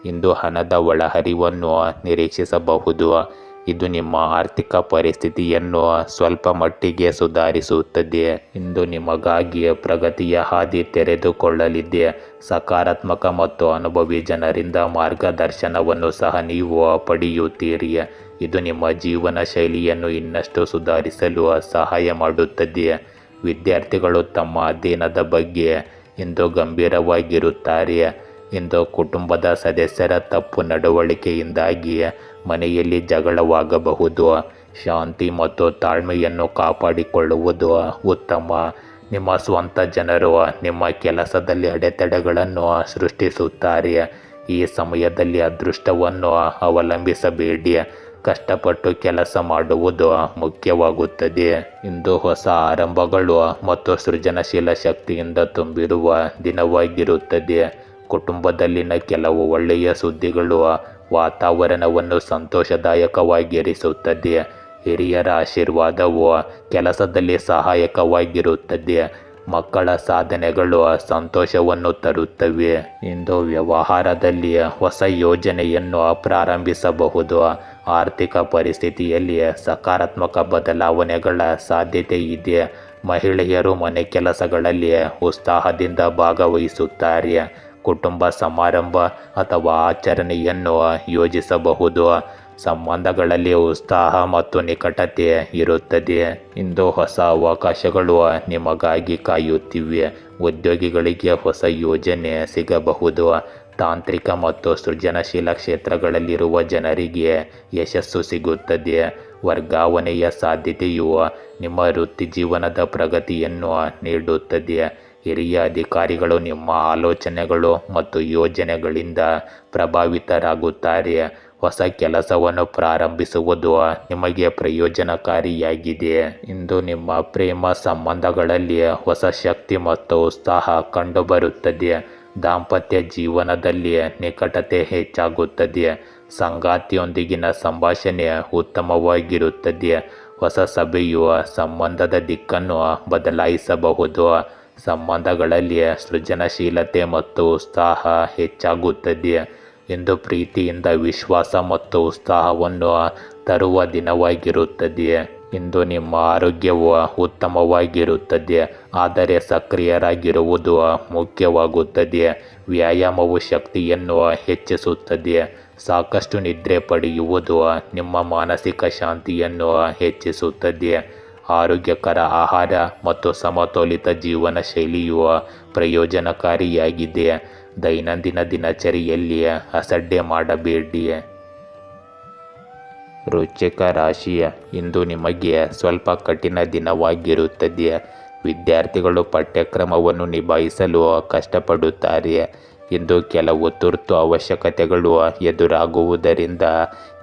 ಇಂದು ಹಣದ ಒಳಹರಿವನ್ನು ನಿರೀಕ್ಷಿಸಬಹುದು. ಇದು ನಿಮ್ಮ ಆರ್ಥಿಕ ಪರಿಸ್ಥಿತಿಯನ್ನು ಸ್ವಲ್ಪ ಮಟ್ಟಿಗೆ ಸುಧಾರಿಸುತ್ತದೆ. ಇಂದು ನಿಮಗಾಗಿ ಪ್ರಗತಿಯ ಹಾದಿ ತೆರೆದುಕೊಳ್ಳಲಿದೆ. ಸಕಾರಾತ್ಮಕ ಮತ್ತು ಅನುಭವಿ ಜನರಿಂದ ಮಾರ್ಗದರ್ಶನವನ್ನು ಸಹ ನೀವು ಪಡೆಯುತ್ತೀರಿ. ಇದು ನಿಮ್ಮ ಜೀವನ ಶೈಲಿಯನ್ನು ಇನ್ನಷ್ಟು ಸುಧಾರಿಸಲು ಸಹಾಯ ಮಾಡುತ್ತದೆ. ವಿದ್ಯಾರ್ಥಿಗಳು ತಮ್ಮ ಅಧ್ಯಯನದ ಬಗ್ಗೆ ಇಂದು ಗಂಭೀರವಾಗಿರುತ್ತಾರೆ. ಇಂದು ಕುಟುಂಬದ ಸದಸ್ಯರ ತಪ್ಪು ನಡವಳಿಕೆಯಿಂದಾಗಿ ಮನೆಯಲ್ಲಿ ಜಗಳವಾಗಬಹುದು. ಶಾಂತಿ ಮತ್ತು ತಾಳ್ಮೆಯನ್ನು ಕಾಪಾಡಿಕೊಳ್ಳುವುದು ಉತ್ತಮ. ನಿಮ್ಮ ಸ್ವಂತ ಜನರು ನಿಮ್ಮ ಕೆಲಸದಲ್ಲಿ ಅಡೆತಡೆಗಳನ್ನು ಸೃಷ್ಟಿಸುತ್ತಾರೆ. ಈ ಸಮಯದಲ್ಲಿ ಅದೃಷ್ಟವನ್ನು ಅವಲಂಬಿಸಬೇಡಿ. ಕಷ್ಟಪಟ್ಟು ಕೆಲಸ ಮಾಡುವುದು ಮುಖ್ಯವಾಗುತ್ತದೆ. ಇಂದು ಹೊಸ ಆರಂಭಗಳು ಮತ್ತು ಸೃಜನಶೀಲ ಶಕ್ತಿಯಿಂದ ತುಂಬಿರುವ ದಿನವಾಗಿರುತ್ತದೆ. ಕುಟುಂಬದಲ್ಲಿನ ಕೆಲವು ಒಳ್ಳೆಯ ಸುದ್ದಿಗಳು ವಾತಾವರಣವನ್ನು ಸಂತೋಷದಾಯಕವಾಗಿರಿಸುತ್ತದೆ. ಹಿರಿಯರ ಆಶೀರ್ವಾದವು ಕೆಲಸದಲ್ಲಿ ಸಹಾಯಕವಾಗಿರುತ್ತದೆ. ಮಕ್ಕಳ ಸಾಧನೆಗಳು ಸಂತೋಷವನ್ನು ತರುತ್ತವೆ. ಇಂದು ವ್ಯವಹಾರದಲ್ಲಿ ಹೊಸ ಯೋಜನೆಯನ್ನು ಪ್ರಾರಂಭಿಸಬಹುದು. ಆರ್ಥಿಕ ಪರಿಸ್ಥಿತಿಯಲ್ಲಿ ಸಕಾರಾತ್ಮಕ ಬದಲಾವಣೆಗಳ ಸಾಧ್ಯತೆ ಇದೆ. ಮಹಿಳೆಯರು ಮನೆ ಕೆಲಸಗಳಲ್ಲಿ ಉತ್ಸಾಹದಿಂದ ಭಾಗವಹಿಸುತ್ತಾರೆ. ಕುಟುಂಬ ಸಮಾರಂಭ ಅಥವಾ ಆಚರಣೆಯನ್ನು ಯೋಜಿಸಬಹುದು. ಸಂಬಂಧಗಳಲ್ಲಿ ಉತ್ಸಾಹ ಮತ್ತು ನಿಕಟತೆ ಇರುತ್ತದೆ. ಇಂದು ಹೊಸ ಅವಕಾಶಗಳು ನಿಮಗಾಗಿ ಕಾಯುತ್ತಿವೆ. ಉದ್ಯೋಗಿಗಳಿಗೆ ಹೊಸ ಯೋಜನೆ ಸಿಗಬಹುದು. ತಾಂತ್ರಿಕ ಮತ್ತು ಸೃಜನಶೀಲ ಕ್ಷೇತ್ರಗಳಲ್ಲಿರುವ ಜನರಿಗೆ ಯಶಸ್ಸು ಸಿಗುತ್ತದೆ. ವರ್ಗಾವಣೆಯ ಸಾಧ್ಯತೆಯು ನಿಮ್ಮ ವೃತ್ತಿಜೀವನದ ಪ್ರಗತಿಯನ್ನು ನೀಡುತ್ತದೆ. ಹಿರಿಯ ಅಧಿಕಾರಿಗಳು ನಿಮ್ಮ ಆಲೋಚನೆಗಳು ಮತ್ತು ಯೋಜನೆಗಳಿಂದ ಪ್ರಭಾವಿತರಾಗುತ್ತಾರೆ. ಹೊಸ ಕೆಲಸವನ್ನು ಪ್ರಾರಂಭಿಸುವುದು ನಿಮಗೆ ಪ್ರಯೋಜನಕಾರಿಯಾಗಿದೆ. ಇಂದು ನಿಮ್ಮ ಪ್ರೇಮ ಸಂಬಂಧಗಳಲ್ಲಿ ಹೊಸ ಶಕ್ತಿ ಮತ್ತು ಉತ್ಸಾಹ ಕಂಡುಬರುತ್ತದೆ. ದಾಂಪತ್ಯ ಜೀವನದಲ್ಲಿ ನಿಕಟತೆ ಹೆಚ್ಚಾಗುತ್ತದೆ. ಸಂಗಾತಿಯೊಂದಿಗಿನ ಸಂಭಾಷಣೆ ಉತ್ತಮವಾಗಿರುತ್ತದೆ. ಹೊಸ ಸಭೆಯು ಸಂಬಂಧದ ದಿಕ್ಕನ್ನು ಬದಲಾಯಿಸಬಹುದು. ಸಂಬಂಧಗಳಲ್ಲಿ ಸೃಜನಶೀಲತೆ ಮತ್ತು ಉತ್ಸಾಹ ಹೆಚ್ಚಾಗುತ್ತದೆ. ಇಂದು ಪ್ರೀತಿಯಿಂದ ವಿಶ್ವಾಸ ಮತ್ತು ಉತ್ಸಾಹವನ್ನು ತರುವ ದಿನವಾಗಿರುತ್ತದೆ. ಇಂದು ನಿಮ್ಮ ಆರೋಗ್ಯವು ಉತ್ತಮವಾಗಿರುತ್ತದೆ, ಆದರೆ ಸಕ್ರಿಯರಾಗಿರುವುದು ಮುಖ್ಯವಾಗುತ್ತದೆ. ವ್ಯಾಯಾಮವು ಶಕ್ತಿಯನ್ನು ಹೆಚ್ಚಿಸುತ್ತದೆ. ಸಾಕಷ್ಟು ನಿದ್ರೆ ಪಡೆಯುವುದು ನಿಮ್ಮ ಮಾನಸಿಕ ಶಾಂತಿಯನ್ನು ಹೆಚ್ಚಿಸುತ್ತದೆ. ಆರೋಗ್ಯಕರ ಆಹಾರ ಮತ್ತು ಸಮತೋಲಿತ ಜೀವನ ಶೈಲಿಯು ಪ್ರಯೋಜನಕಾರಿಯಾಗಿದೆ. ದೈನಂದಿನ ದಿನಚರಿಯಲ್ಲಿ ಅಸಡ್ಡೆ ಮಾಡಬೇಡಿ. ವೃಶ್ಚಿಕ ರಾಶಿಯ ಇಂದು ನಿಮಗೆ ಸ್ವಲ್ಪ ಕಠಿಣ ದಿನವಾಗಿರುತ್ತದೆ. ವಿದ್ಯಾರ್ಥಿಗಳು ಪಠ್ಯಕ್ರಮವನ್ನು ನಿಭಾಯಿಸಲು ಕಷ್ಟಪಡುತ್ತಾರೆ. ಇಂದು ಕೆಲವು ತುರ್ತು ಅವಶ್ಯಕತೆಗಳು ಎದುರಾಗುವುದರಿಂದ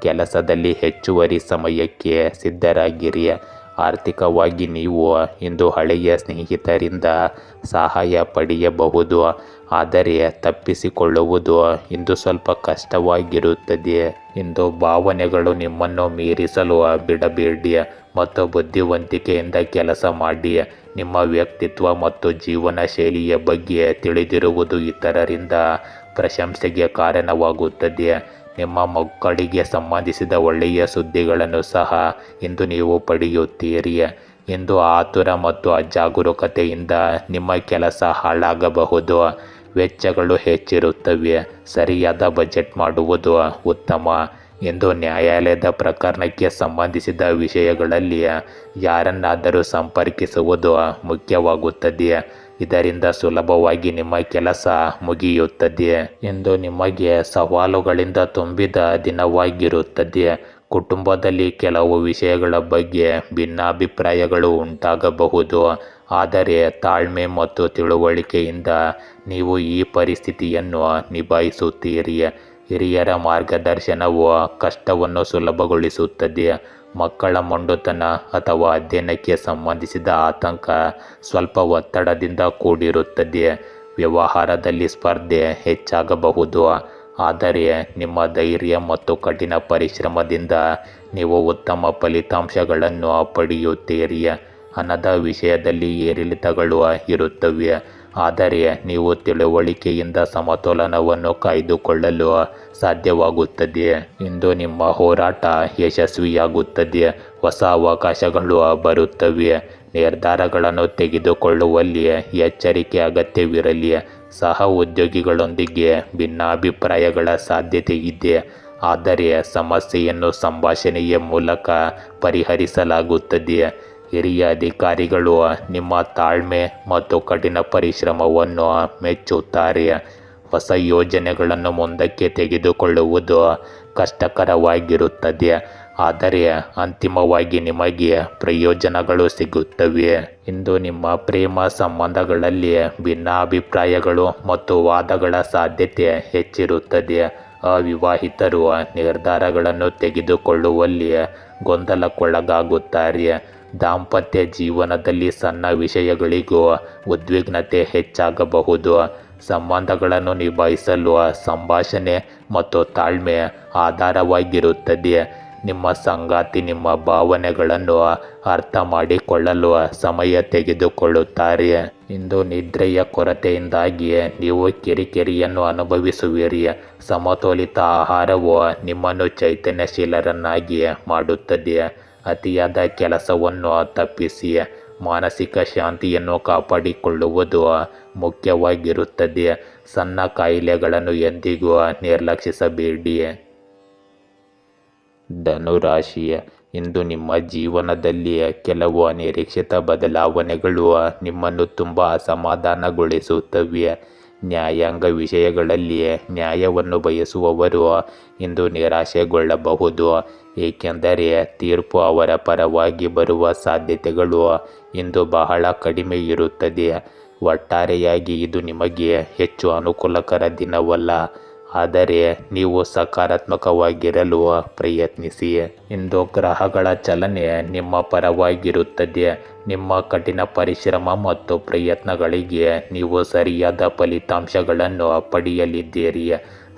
ಕೆಲಸದಲ್ಲಿ ಹೆಚ್ಚುವರಿ ಸಮಯಕ್ಕೆ ಸಿದ್ಧರಾಗಿರಿ. ಆರ್ಥಿಕವಾಗಿ ನೀವು ಇಂದು ಹಳೆಯ ಸ್ನೇಹಿತರಿಂದ ಸಹಾಯ ಪಡೆಯಬಹುದು, ಆದರೆ ತಪ್ಪಿಸಿಕೊಳ್ಳುವುದು ಇಂದು ಸ್ವಲ್ಪ ಕಷ್ಟವಾಗಿರುತ್ತದೆ. ಇಂದು ಭಾವನೆಗಳು ನಿಮ್ಮನ್ನು ಮೀರಿಸಲು ಬಿಡಬೇಡಿ ಮತ್ತು ಬುದ್ಧಿವಂತಿಕೆಯಿಂದ ಕೆಲಸ ಮಾಡಿ. ನಿಮ್ಮ ವ್ಯಕ್ತಿತ್ವ ಮತ್ತು ಜೀವನ ಶೈಲಿಯ ಬಗ್ಗೆ ತಿಳಿದಿರುವುದು ಇತರರಿಂದ ಪ್ರಶಂಸೆಗೆ ಕಾರಣವಾಗುತ್ತದೆ. ನಿಮ್ಮ ಮಕ್ಕಳಿಗೆ ಸಂಬಂಧಿಸಿದ ಒಳ್ಳೆಯ ಸುದ್ದಿಗಳನ್ನು ಸಹ ಇಂದು ನೀವು ಪಡೆಯುತ್ತೀರಿ. ಇಂದು ಆತುರ ಮತ್ತು ಅಜಾಗರೂಕತೆಯಿಂದ ನಿಮ್ಮ ಕೆಲಸ ಹಾಳಾಗಬಹುದು. ವೆಚ್ಚಗಳು ಹೆಚ್ಚಿರುತ್ತವೆ. ಸರಿಯಾದ ಬಜೆಟ್ ಮಾಡುವುದು ಉತ್ತಮ. ಇಂದು ನ್ಯಾಯಾಲಯದ ಪ್ರಕರಣಕ್ಕೆ ಸಂಬಂಧಿಸಿದ ವಿಷಯಗಳಲ್ಲಿ ಯಾರನ್ನಾದರೂ ಸಂಪರ್ಕಿಸುವುದು ಮುಖ್ಯವಾಗುತ್ತದೆ. ಇದರಿಂದ ಸುಲಭವಾಗಿ ನಿಮ್ಮ ಕೆಲಸ ಮುಗಿಯುತ್ತದೆ. ಇಂದು ನಿಮಗೆ ಸವಾಲುಗಳಿಂದ ತುಂಬಿದ ದಿನವಾಗಿರುತ್ತದೆ. ಕುಟುಂಬದಲ್ಲಿ ಕೆಲವು ವಿಷಯಗಳ ಬಗ್ಗೆ ಭಿನ್ನಾಭಿಪ್ರಾಯಗಳು ಉಂಟಾಗಬಹುದು. ಆದರೆ ತಾಳ್ಮೆ ಮತ್ತು ತಿಳುವಳಿಕೆಯಿಂದ ನೀವು ಈ ಪರಿಸ್ಥಿತಿಯನ್ನು ನಿಭಾಯಿಸುತ್ತೀರಿ. ಹಿರಿಯರ ಮಾರ್ಗದರ್ಶನವು ಕಷ್ಟವನ್ನು ಸುಲಭಗೊಳಿಸುತ್ತದೆ. ಮಕ್ಕಳ ಮೊಂಡುತನ ಅಥವಾ ಅಧ್ಯಯನಕ್ಕೆ ಸಂಬಂಧಿಸಿದ ಆತಂಕ ಸ್ವಲ್ಪ ಒತ್ತಡದಿಂದ ಕೂಡಿರುತ್ತದೆ. ವ್ಯವಹಾರದಲ್ಲಿ ಸ್ಪರ್ಧೆ ಹೆಚ್ಚಾಗಬಹುದು. ಆದರೆ ನಿಮ್ಮ ಧೈರ್ಯ ಮತ್ತು ಕಠಿಣ ಪರಿಶ್ರಮದಿಂದ ನೀವು ಉತ್ತಮ ಫಲಿತಾಂಶಗಳನ್ನು ಪಡೆಯುತ್ತೀರಿ. ಹಣದ ವಿಷಯದಲ್ಲಿ ಏರಿಳಿತಗಳು ಇರುತ್ತವೆ. ಆದರೆ ನೀವು ತಿಳುವಳಿಕೆಯಿಂದ ಸಮತೋಲನವನ್ನು ಕಾಯ್ದುಕೊಳ್ಳಲು ಸಾಧ್ಯವಾಗುತ್ತದೆ. ಇಂದು ನಿಮ್ಮ ಹೋರಾಟ ಯಶಸ್ವಿಯಾಗುತ್ತದೆ. ಹೊಸ ಅವಕಾಶಗಳು ಬರುತ್ತವೆ. ನಿರ್ಧಾರಗಳನ್ನು ತೆಗೆದುಕೊಳ್ಳುವಲ್ಲಿ ಎಚ್ಚರಿಕೆ ಅಗತ್ಯವಿರಲಿ. ಸಹ ಉದ್ಯೋಗಿಗಳೊಂದಿಗೆ ಭಿನ್ನಾಭಿಪ್ರಾಯಗಳ ಸಾಧ್ಯತೆ ಇದೆ. ಆದರೆ ಸಮಸ್ಯೆಯನ್ನು ಸಂಭಾಷಣೆಯ ಮೂಲಕ ಪರಿಹರಿಸಲಾಗುತ್ತದೆ. ಹಿರಿಯ ಅಧಿಕಾರಿಗಳು ನಿಮ್ಮ ತಾಳ್ಮೆ ಮತ್ತು ಕಠಿಣ ಪರಿಶ್ರಮವನ್ನು ಮೆಚ್ಚುತ್ತಾರೆ. ಹೊಸ ಯೋಜನೆಗಳನ್ನು ಮುಂದಕ್ಕೆ ತೆಗೆದುಕೊಳ್ಳುವುದು ಕಷ್ಟಕರವಾಗಿರುತ್ತದೆ. ಆದರೆ ಅಂತಿಮವಾಗಿ ನಿಮಗೆ ಪ್ರಯೋಜನಗಳು ಸಿಗುತ್ತವೆ. ಇಂದು ನಿಮ್ಮ ಪ್ರೇಮ ಸಂಬಂಧಗಳಲ್ಲಿ ಭಿನ್ನಾಭಿಪ್ರಾಯಗಳು ಮತ್ತು ವಾದಗಳ ಸಾಧ್ಯತೆ ಹೆಚ್ಚಿರುತ್ತದೆ. ಅವಿವಾಹಿತರು ನಿರ್ಧಾರಗಳನ್ನು ತೆಗೆದುಕೊಳ್ಳುವಲ್ಲಿ ಗೊಂದಲಕ್ಕೊಳಗಾಗುತ್ತಾರೆ. ದಾಂಪತ್ಯ ಜೀವನದಲ್ಲಿ ಸಣ್ಣ ವಿಷಯಗಳಿಗೂ ಉದ್ವಿಗ್ನತೆ ಹೆಚ್ಚಾಗಬಹುದು. ಸಂಬಂಧಗಳನ್ನು ನಿಭಾಯಿಸಲು ಸಂಭಾಷಣೆ ಮತ್ತು ತಾಳ್ಮೆ ಆಧಾರವಾಗಿರುತ್ತದೆ. ನಿಮ್ಮ ಸಂಗಾತಿ ನಿಮ್ಮ ಭಾವನೆಗಳನ್ನು ಅರ್ಥ ಮಾಡಿಕೊಳ್ಳಲು ಸಮಯ ತೆಗೆದುಕೊಳ್ಳುತ್ತಾರೆ. ಇಂದು ನಿದ್ರೆಯ ಕೊರತೆಯಿಂದಾಗಿ ನೀವು ಕಿರಿಕಿರಿಯನ್ನು ಅನುಭವಿಸುವಿರಿ. ಸಮತೋಲಿತ ಆಹಾರವು ನಿಮ್ಮನ್ನು ಚೈತನ್ಯಶೀಲರನ್ನಾಗಿ ಮಾಡುತ್ತದೆ. ಅತಿಯಾದ ಕೆಲಸವನ್ನು ತಪ್ಪಿಸಿ. ಮಾನಸಿಕ ಶಾಂತಿಯನ್ನು ಕಾಪಾಡಿಕೊಳ್ಳುವುದು ಮುಖ್ಯವಾಗಿರುತ್ತದೆ. ಸಣ್ಣ ಕಾಯಿಲೆಗಳನ್ನು ಎಂದಿಗೂ ನಿರ್ಲಕ್ಷಿಸಬೇಡಿ. ಧನುರಾಶಿ, ಇಂದು ನಿಮ್ಮ ಜೀವನದಲ್ಲಿ ಕೆಲವು ಅನಿರೀಕ್ಷಿತ ಬದಲಾವಣೆಗಳು ನಿಮ್ಮನ್ನು ತುಂಬ ಅಸಮಾಧಾನಗೊಳಿಸುತ್ತವೆ. ನ್ಯಾಯಾಂಗ ವಿಷಯಗಳಲ್ಲಿ ನ್ಯಾಯವನ್ನು ಬಯಸುವವರು ಇಂದು ನಿರಾಶೆಗೊಳ್ಳಬಹುದು. ಏಕೆಂದರೆ ತೀರ್ಪು ಅವರ ಪರವಾಗಿ ಬರುವ ಸಾಧ್ಯತೆಗಳು ಇಂದು ಬಹಳ ಕಡಿಮೆ ಇರುತ್ತದೆ. ಒಟ್ಟಾರೆಯಾಗಿ ಇದು ನಿಮಗೆ ಹೆಚ್ಚು ಅನುಕೂಲಕರ ದಿನವಲ್ಲ. ಆದರೆ ನೀವು ಸಕಾರಾತ್ಮಕವಾಗಿರಲು ಪ್ರಯತ್ನಿಸಿ. ಇಂದು ಗ್ರಹಗಳ ಚಲನೆ ನಿಮ್ಮ ಪರವಾಗಿರುತ್ತದೆ. ನಿಮ್ಮ ಕಠಿಣ ಪರಿಶ್ರಮ ಮತ್ತು ಪ್ರಯತ್ನಗಳಿಗೆ ನೀವು ಸರಿಯಾದ ಫಲಿತಾಂಶಗಳನ್ನು ಪಡೆಯಲಿದ್ದೀರಿ.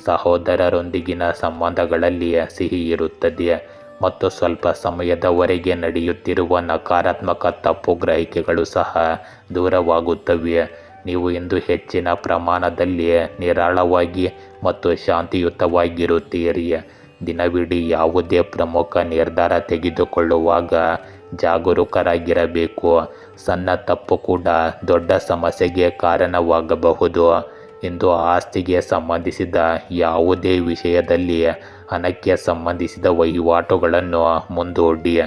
ಸಹೋದರರೊಂದಿಗಿನ ಸಂಬಂಧಗಳಲ್ಲಿ ಸಿಹಿ ಇರುತ್ತದೆ ಮತ್ತು ಸ್ವಲ್ಪ ಸಮಯದವರೆಗೆ ನಡೆಯುತ್ತಿರುವ ನಕಾರಾತ್ಮಕ ತಪ್ಪು ಗ್ರಹಿಕೆಗಳು ಸಹ ದೂರವಾಗುತ್ತವೆ. ನೀವು ಇಂದು ಹೆಚ್ಚಿನ ಪ್ರಮಾಣದಲ್ಲಿ ನಿರಾಳವಾಗಿ ಮತ್ತು ಶಾಂತಿಯುತವಾಗಿರುತ್ತೀರಿ. ದಿನವಿಡೀ ಯಾವುದೇ ಪ್ರಮುಖ ನಿರ್ಧಾರ ತೆಗೆದುಕೊಳ್ಳುವಾಗ ಜಾಗರೂಕರಾಗಿರಬೇಕು. ಸಣ್ಣ ತಪ್ಪು ಕೂಡ ದೊಡ್ಡ ಸಮಸ್ಯೆಗೆ ಕಾರಣವಾಗಬಹುದು. ಇಂದು ಆಸ್ತಿಗೆ ಸಂಬಂಧಿಸಿದ ಯಾವುದೇ ವಿಷಯದಲ್ಲಿ ಹಣಕ್ಕೆ ಸಂಬಂಧಿಸಿದ ವಹಿವಾಟುಗಳನ್ನು ಮುಂದೂಡಿ.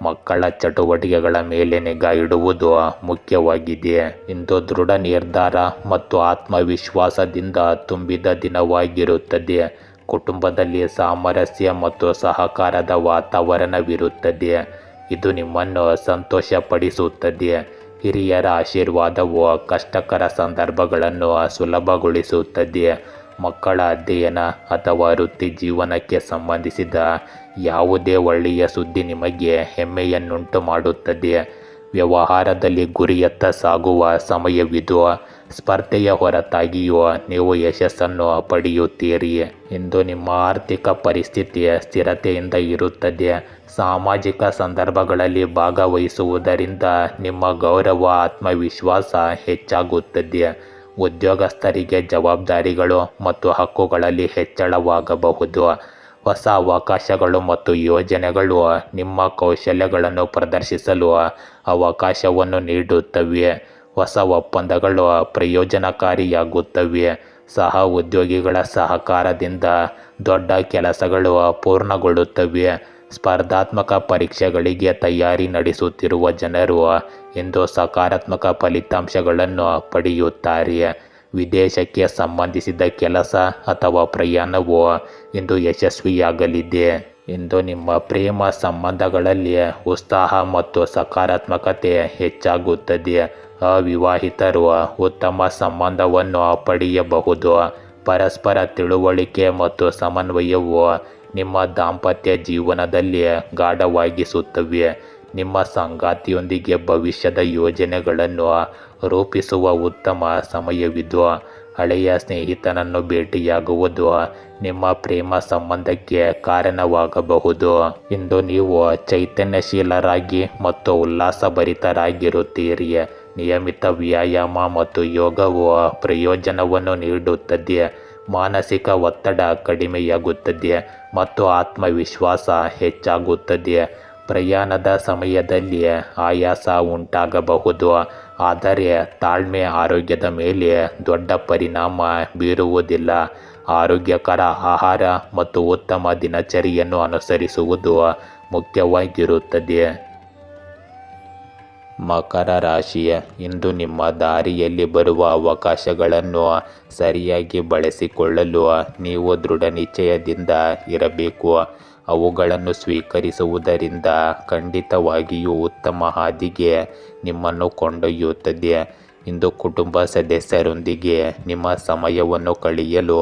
ಮಕ್ಕಳ ಚಟುವಟಿಕೆಗಳ ಮೇಲೆ ನಿಗಾ ಇಡುವುದು ಮುಖ್ಯವಾಗಿದೆ. ಇಂದು ದೃಢ ನಿರ್ಧಾರ ಮತ್ತು ಆತ್ಮವಿಶ್ವಾಸದಿಂದ ತುಂಬಿದ ದಿನವಾಗಿರುತ್ತದೆ. ಕುಟುಂಬದಲ್ಲಿ ಸಾಮರಸ್ಯ ಮತ್ತು ಸಹಕಾರದ ವಾತಾವರಣವಿರುತ್ತದೆ. ಇದು ನಿಮ್ಮನ್ನು ಸಂತೋಷಪಡಿಸುತ್ತದೆ. ಹಿರಿಯರ ಆಶೀರ್ವಾದವು ಕಷ್ಟಕರ ಸಂದರ್ಭಗಳನ್ನು ಸುಲಭಗೊಳಿಸುತ್ತದೆ. ಮಕ್ಕಳ ಅಧ್ಯಯನ ಅಥವಾ ವೃತ್ತಿ ಜೀವನಕ್ಕೆ ಸಂಬಂಧಿಸಿದ ಯಾವುದೇ ಒಳ್ಳೆಯ ಸುದ್ದಿ ನಿಮಗೆ ಹೆಮ್ಮೆಯನ್ನುಂಟು ಮಾಡುತ್ತದೆ. ವ್ಯವಹಾರದಲ್ಲಿ ಗುರಿಯತ್ತ ಸಾಗುವ ಸಮಯವಿದು. ಸ್ಪರ್ಧೆಯ ಹೊರತಾಗಿಯೂ ನೀವು ಯಶಸ್ಸನ್ನು ಪಡೆಯುತ್ತೀರಿ. ಇಂದು ನಿಮ್ಮ ಆರ್ಥಿಕ ಪರಿಸ್ಥಿತಿ ಸ್ಥಿರತೆಯಿಂದ ಇರುತ್ತದೆ. ಸಾಮಾಜಿಕ ಸಂದರ್ಭಗಳಲ್ಲಿ ಭಾಗವಹಿಸುವುದರಿಂದ ನಿಮ್ಮ ಗೌರವ ಆತ್ಮವಿಶ್ವಾಸ ಹೆಚ್ಚಾಗುತ್ತದೆ. ಉದ್ಯೋಗಸ್ಥರಿಗೆ ಜವಾಬ್ದಾರಿಗಳು ಮತ್ತು ಹಕ್ಕುಗಳಲ್ಲಿ ಹೆಚ್ಚಳವಾಗಬಹುದು. ಹೊಸ ಅವಕಾಶಗಳು ಮತ್ತು ಯೋಜನೆಗಳು ನಿಮ್ಮ ಕೌಶಲ್ಯಗಳನ್ನು ಪ್ರದರ್ಶಿಸಲು ಅವಕಾಶವನ್ನು ನೀಡುತ್ತವೆ. ಹೊಸ ಒಪ್ಪಂದಗಳು ಪ್ರಯೋಜನಕಾರಿಯಾಗುತ್ತವೆ. ಸಹ ಉದ್ಯೋಗಿಗಳ ಸಹಕಾರದಿಂದ ದೊಡ್ಡ ಕೆಲಸಗಳು ಪೂರ್ಣಗೊಳ್ಳುತ್ತವೆ. ಸ್ಪರ್ಧಾತ್ಮಕ ಪರೀಕ್ಷೆಗಳಿಗೆ ತಯಾರಿ ನಡೆಸುತ್ತಿರುವ ಜನರು ಇಂದು ಸಕಾರಾತ್ಮಕ ಫಲಿತಾಂಶಗಳನ್ನು ಪಡೆಯುತ್ತಾರೆ. ವಿದೇಶಕ್ಕೆ ಸಂಬಂಧಿಸಿದ ಕೆಲಸ ಅಥವಾ ಪ್ರಯಾಣವು ಇಂದು ಯಶಸ್ವಿಯಾಗಲಿದೆ. ಇಂದು ನಿಮ್ಮ ಪ್ರೇಮ ಸಂಬಂಧಗಳಲ್ಲಿ ಉತ್ಸಾಹ ಮತ್ತು ಸಕಾರಾತ್ಮಕತೆ ಹೆಚ್ಚಾಗುತ್ತದೆ. ಅವಿವಾಹಿತರು ಉತ್ತಮ ಸಂಬಂಧವನ್ನು ಪಡೆಯಬಹುದು. ಪರಸ್ಪರ ತಿಳುವಳಿಕೆ ಮತ್ತು ಸಮನ್ವಯವು ನಿಮ್ಮ ದಾಂಪತ್ಯ ಜೀವನದಲ್ಲಿ ಗಾಢವಾಗಿಸುತ್ತವೆ. ನಿಮ್ಮ ಸಂಗಾತಿಯೊಂದಿಗೆ ಭವಿಷ್ಯದ ಯೋಜನೆಗಳನ್ನು ರೂಪಿಸುವ ಉತ್ತಮ ಸಮಯವಿದು. ಹಳೆಯ ಸ್ನೇಹಿತನನ್ನು ಭೇಟಿಯಾಗುವುದು ನಿಮ್ಮ ಪ್ರೇಮ ಸಂಬಂಧಕ್ಕೆ ಕಾರಣವಾಗಬಹುದು. ಇಂದು ನೀವು ಚೈತನ್ಯಶೀಲರಾಗಿ ಮತ್ತು ಉಲ್ಲಾಸಭರಿತರಾಗಿರುತ್ತೀರಿ. ನಿಯಮಿತ ವ್ಯಾಯಾಮ ಮತ್ತು ಯೋಗವು ಪ್ರಯೋಜನವನ್ನು ನೀಡುತ್ತದೆ. ಮಾನಸಿಕ ಒತ್ತಡ ಕಡಿಮೆಯಾಗುತ್ತದೆ ಮತ್ತು ಆತ್ಮವಿಶ್ವಾಸ ಹೆಚ್ಚಾಗುತ್ತದೆ. ಪ್ರಯಾಣದ ಸಮಯದಲ್ಲಿ ಆಯಾಸ ಉಂಟಾಗಬಹುದು, ಆದರೆ ತಾಳ್ಮೆ ಆರೋಗ್ಯದ ಮೇಲೆ ದೊಡ್ಡ ಪರಿಣಾಮ ಬೀರುವುದಿಲ್ಲ. ಆರೋಗ್ಯಕರ ಆಹಾರ ಮತ್ತು ಉತ್ತಮ ದಿನಚರಿಯನ್ನು ಅನುಸರಿಸುವುದು ಮುಖ್ಯವಾಗಿರುತ್ತದೆ. ಮಕರ ರಾಶಿ, ಇಂದು ನಿಮ್ಮ ದಾರಿಯಲ್ಲಿ ಬರುವ ಅವಕಾಶಗಳನ್ನು ಸರಿಯಾಗಿ ಬಳಸಿಕೊಳ್ಳಲು ನೀವು ದೃಢನಿಶ್ಚಯದಿಂದ ಇರಬೇಕು. ಅವುಗಳನ್ನು ಸ್ವೀಕರಿಸುವುದರಿಂದ ಖಂಡಿತವಾಗಿಯೂ ಉತ್ತಮ ಹಾದಿಗೆ ನಿಮ್ಮನ್ನು ಕೊಂಡೊಯ್ಯುತ್ತದೆ. ಇಂದು ಕುಟುಂಬ ಸದಸ್ಯರೊಂದಿಗೆ ನಿಮ್ಮ ಸಮಯವನ್ನು ಕಳೆಯಲು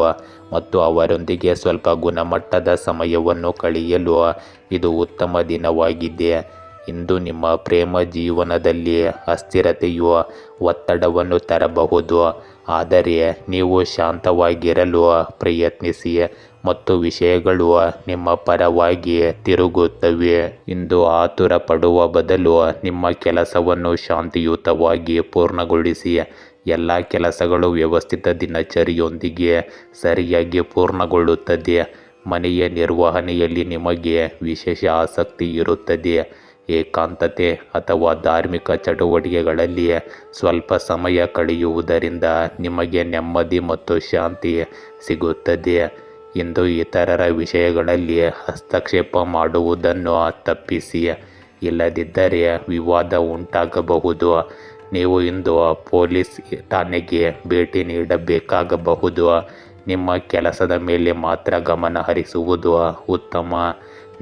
ಮತ್ತು ಅವರೊಂದಿಗೆ ಸ್ವಲ್ಪ ಗುಣಮಟ್ಟದ ಸಮಯವನ್ನು ಕಳೆಯಲು ಇದು ಉತ್ತಮ ದಿನವಾಗಿದೆ. ಇಂದು ನಿಮ್ಮ ಪ್ರೇಮ ಜೀವನದಲ್ಲಿ ಅಸ್ಥಿರತೆಯು ಒತ್ತಡವನ್ನು ತರಬಹುದು, ಆದರೆ ನೀವು ಶಾಂತವಾಗಿರಲು ಪ್ರಯತ್ನಿಸಿ ಮತ್ತು ವಿಷಯಗಳು ನಿಮ್ಮ ಪರವಾಗಿ ತಿರುಗುತ್ತವೆ. ಇಂದು ಆತುರ ಪಡುವ ಬದಲು ನಿಮ್ಮ ಕೆಲಸವನ್ನು ಶಾಂತಿಯುತವಾಗಿ ಪೂರ್ಣಗೊಳಿಸಿ. ಎಲ್ಲ ಕೆಲಸಗಳು ವ್ಯವಸ್ಥಿತ ದಿನಚರಿಯೊಂದಿಗೆ ಸರಿಯಾಗಿ ಪೂರ್ಣಗೊಳ್ಳುತ್ತದೆ. ಮನೆಯ ನಿರ್ವಹಣೆಯಲ್ಲಿ ನಿಮಗೆ ವಿಶೇಷ ಆಸಕ್ತಿ ಇರುತ್ತದೆ. ಏಕಾಂತತೆ ಅಥವಾ ಧಾರ್ಮಿಕ ಚಟುವಟಿಕೆಗಳಲ್ಲಿ ಸ್ವಲ್ಪ ಸಮಯ ಕಳೆಯುವುದರಿಂದ ನಿಮಗೆ ನೆಮ್ಮದಿ ಮತ್ತು ಶಾಂತಿ ಸಿಗುತ್ತದೆ. ಇಂದು ಇತರರ ವಿಷಯಗಳಲ್ಲಿ ಹಸ್ತಕ್ಷೇಪ ಮಾಡುವುದನ್ನು ತಪ್ಪಿಸಿ, ಇಲ್ಲದಿದ್ದರೆ ವಿವಾದ ಉಂಟಾಗಬಹುದು. ನೀವು ಇಂದು ಪೊಲೀಸ್ ಠಾಣೆಗೆ ಭೇಟಿ ನೀಡಬೇಕಾಗಬಹುದು. ನಿಮ್ಮ ಕೆಲಸದ ಮೇಲೆ ಮಾತ್ರ ಗಮನ ಹರಿಸುವುದು ಉತ್ತಮ.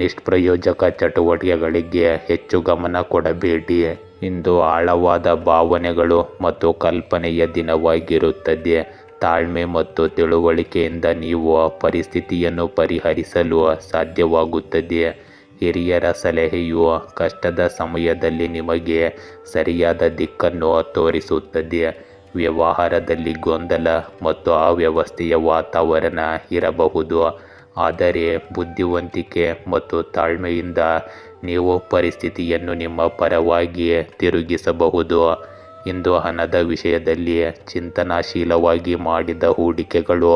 ನಿಷ್ಪ್ರಯೋಜಕ ಚಟುವಟಿಕೆಗಳಿಗೆ ಹೆಚ್ಚು ಗಮನ ಕೊಡಬೇಡಿ. ಇಂದು ಆಳವಾದ ಭಾವನೆಗಳು ಮತ್ತು ಕಲ್ಪನೆಯ ದಿನವಾಗಿರುತ್ತದೆ. ತಾಳ್ಮೆ ಮತ್ತು ತಿಳುವಳಿಕೆಯಿಂದ ನೀವು ಪರಿಸ್ಥಿತಿಯನ್ನು ಪರಿಹರಿಸಲು ಸಾಧ್ಯವಾಗುತ್ತದೆ. ಹಿರಿಯರ ಸಲಹೆಯು ಕಷ್ಟದ ಸಮಯದಲ್ಲಿ ನಿಮಗೆ ಸರಿಯಾದ ದಿಕ್ಕನ್ನು ತೋರಿಸುತ್ತದೆ. ವ್ಯವಹಾರದಲ್ಲಿ ಗೊಂದಲ ಮತ್ತು ಅವ್ಯವಸ್ಥೆಯ ವಾತಾವರಣ ಇರಬಹುದು, ಆದರೆ ಬುದ್ಧಿವಂತಿಕೆ ಮತ್ತು ತಾಳ್ಮೆಯಿಂದ ನೀವು ಪರಿಸ್ಥಿತಿಯನ್ನು ನಿಮ್ಮ ಪರವಾಗಿ ತಿರುಗಿಸಬಹುದು. ಇಂದು ಹಣದ ವಿಷಯದಲ್ಲಿ ಚಿಂತನಾಶೀಲವಾಗಿ ಮಾಡಿದ ಹೂಡಿಕೆಗಳು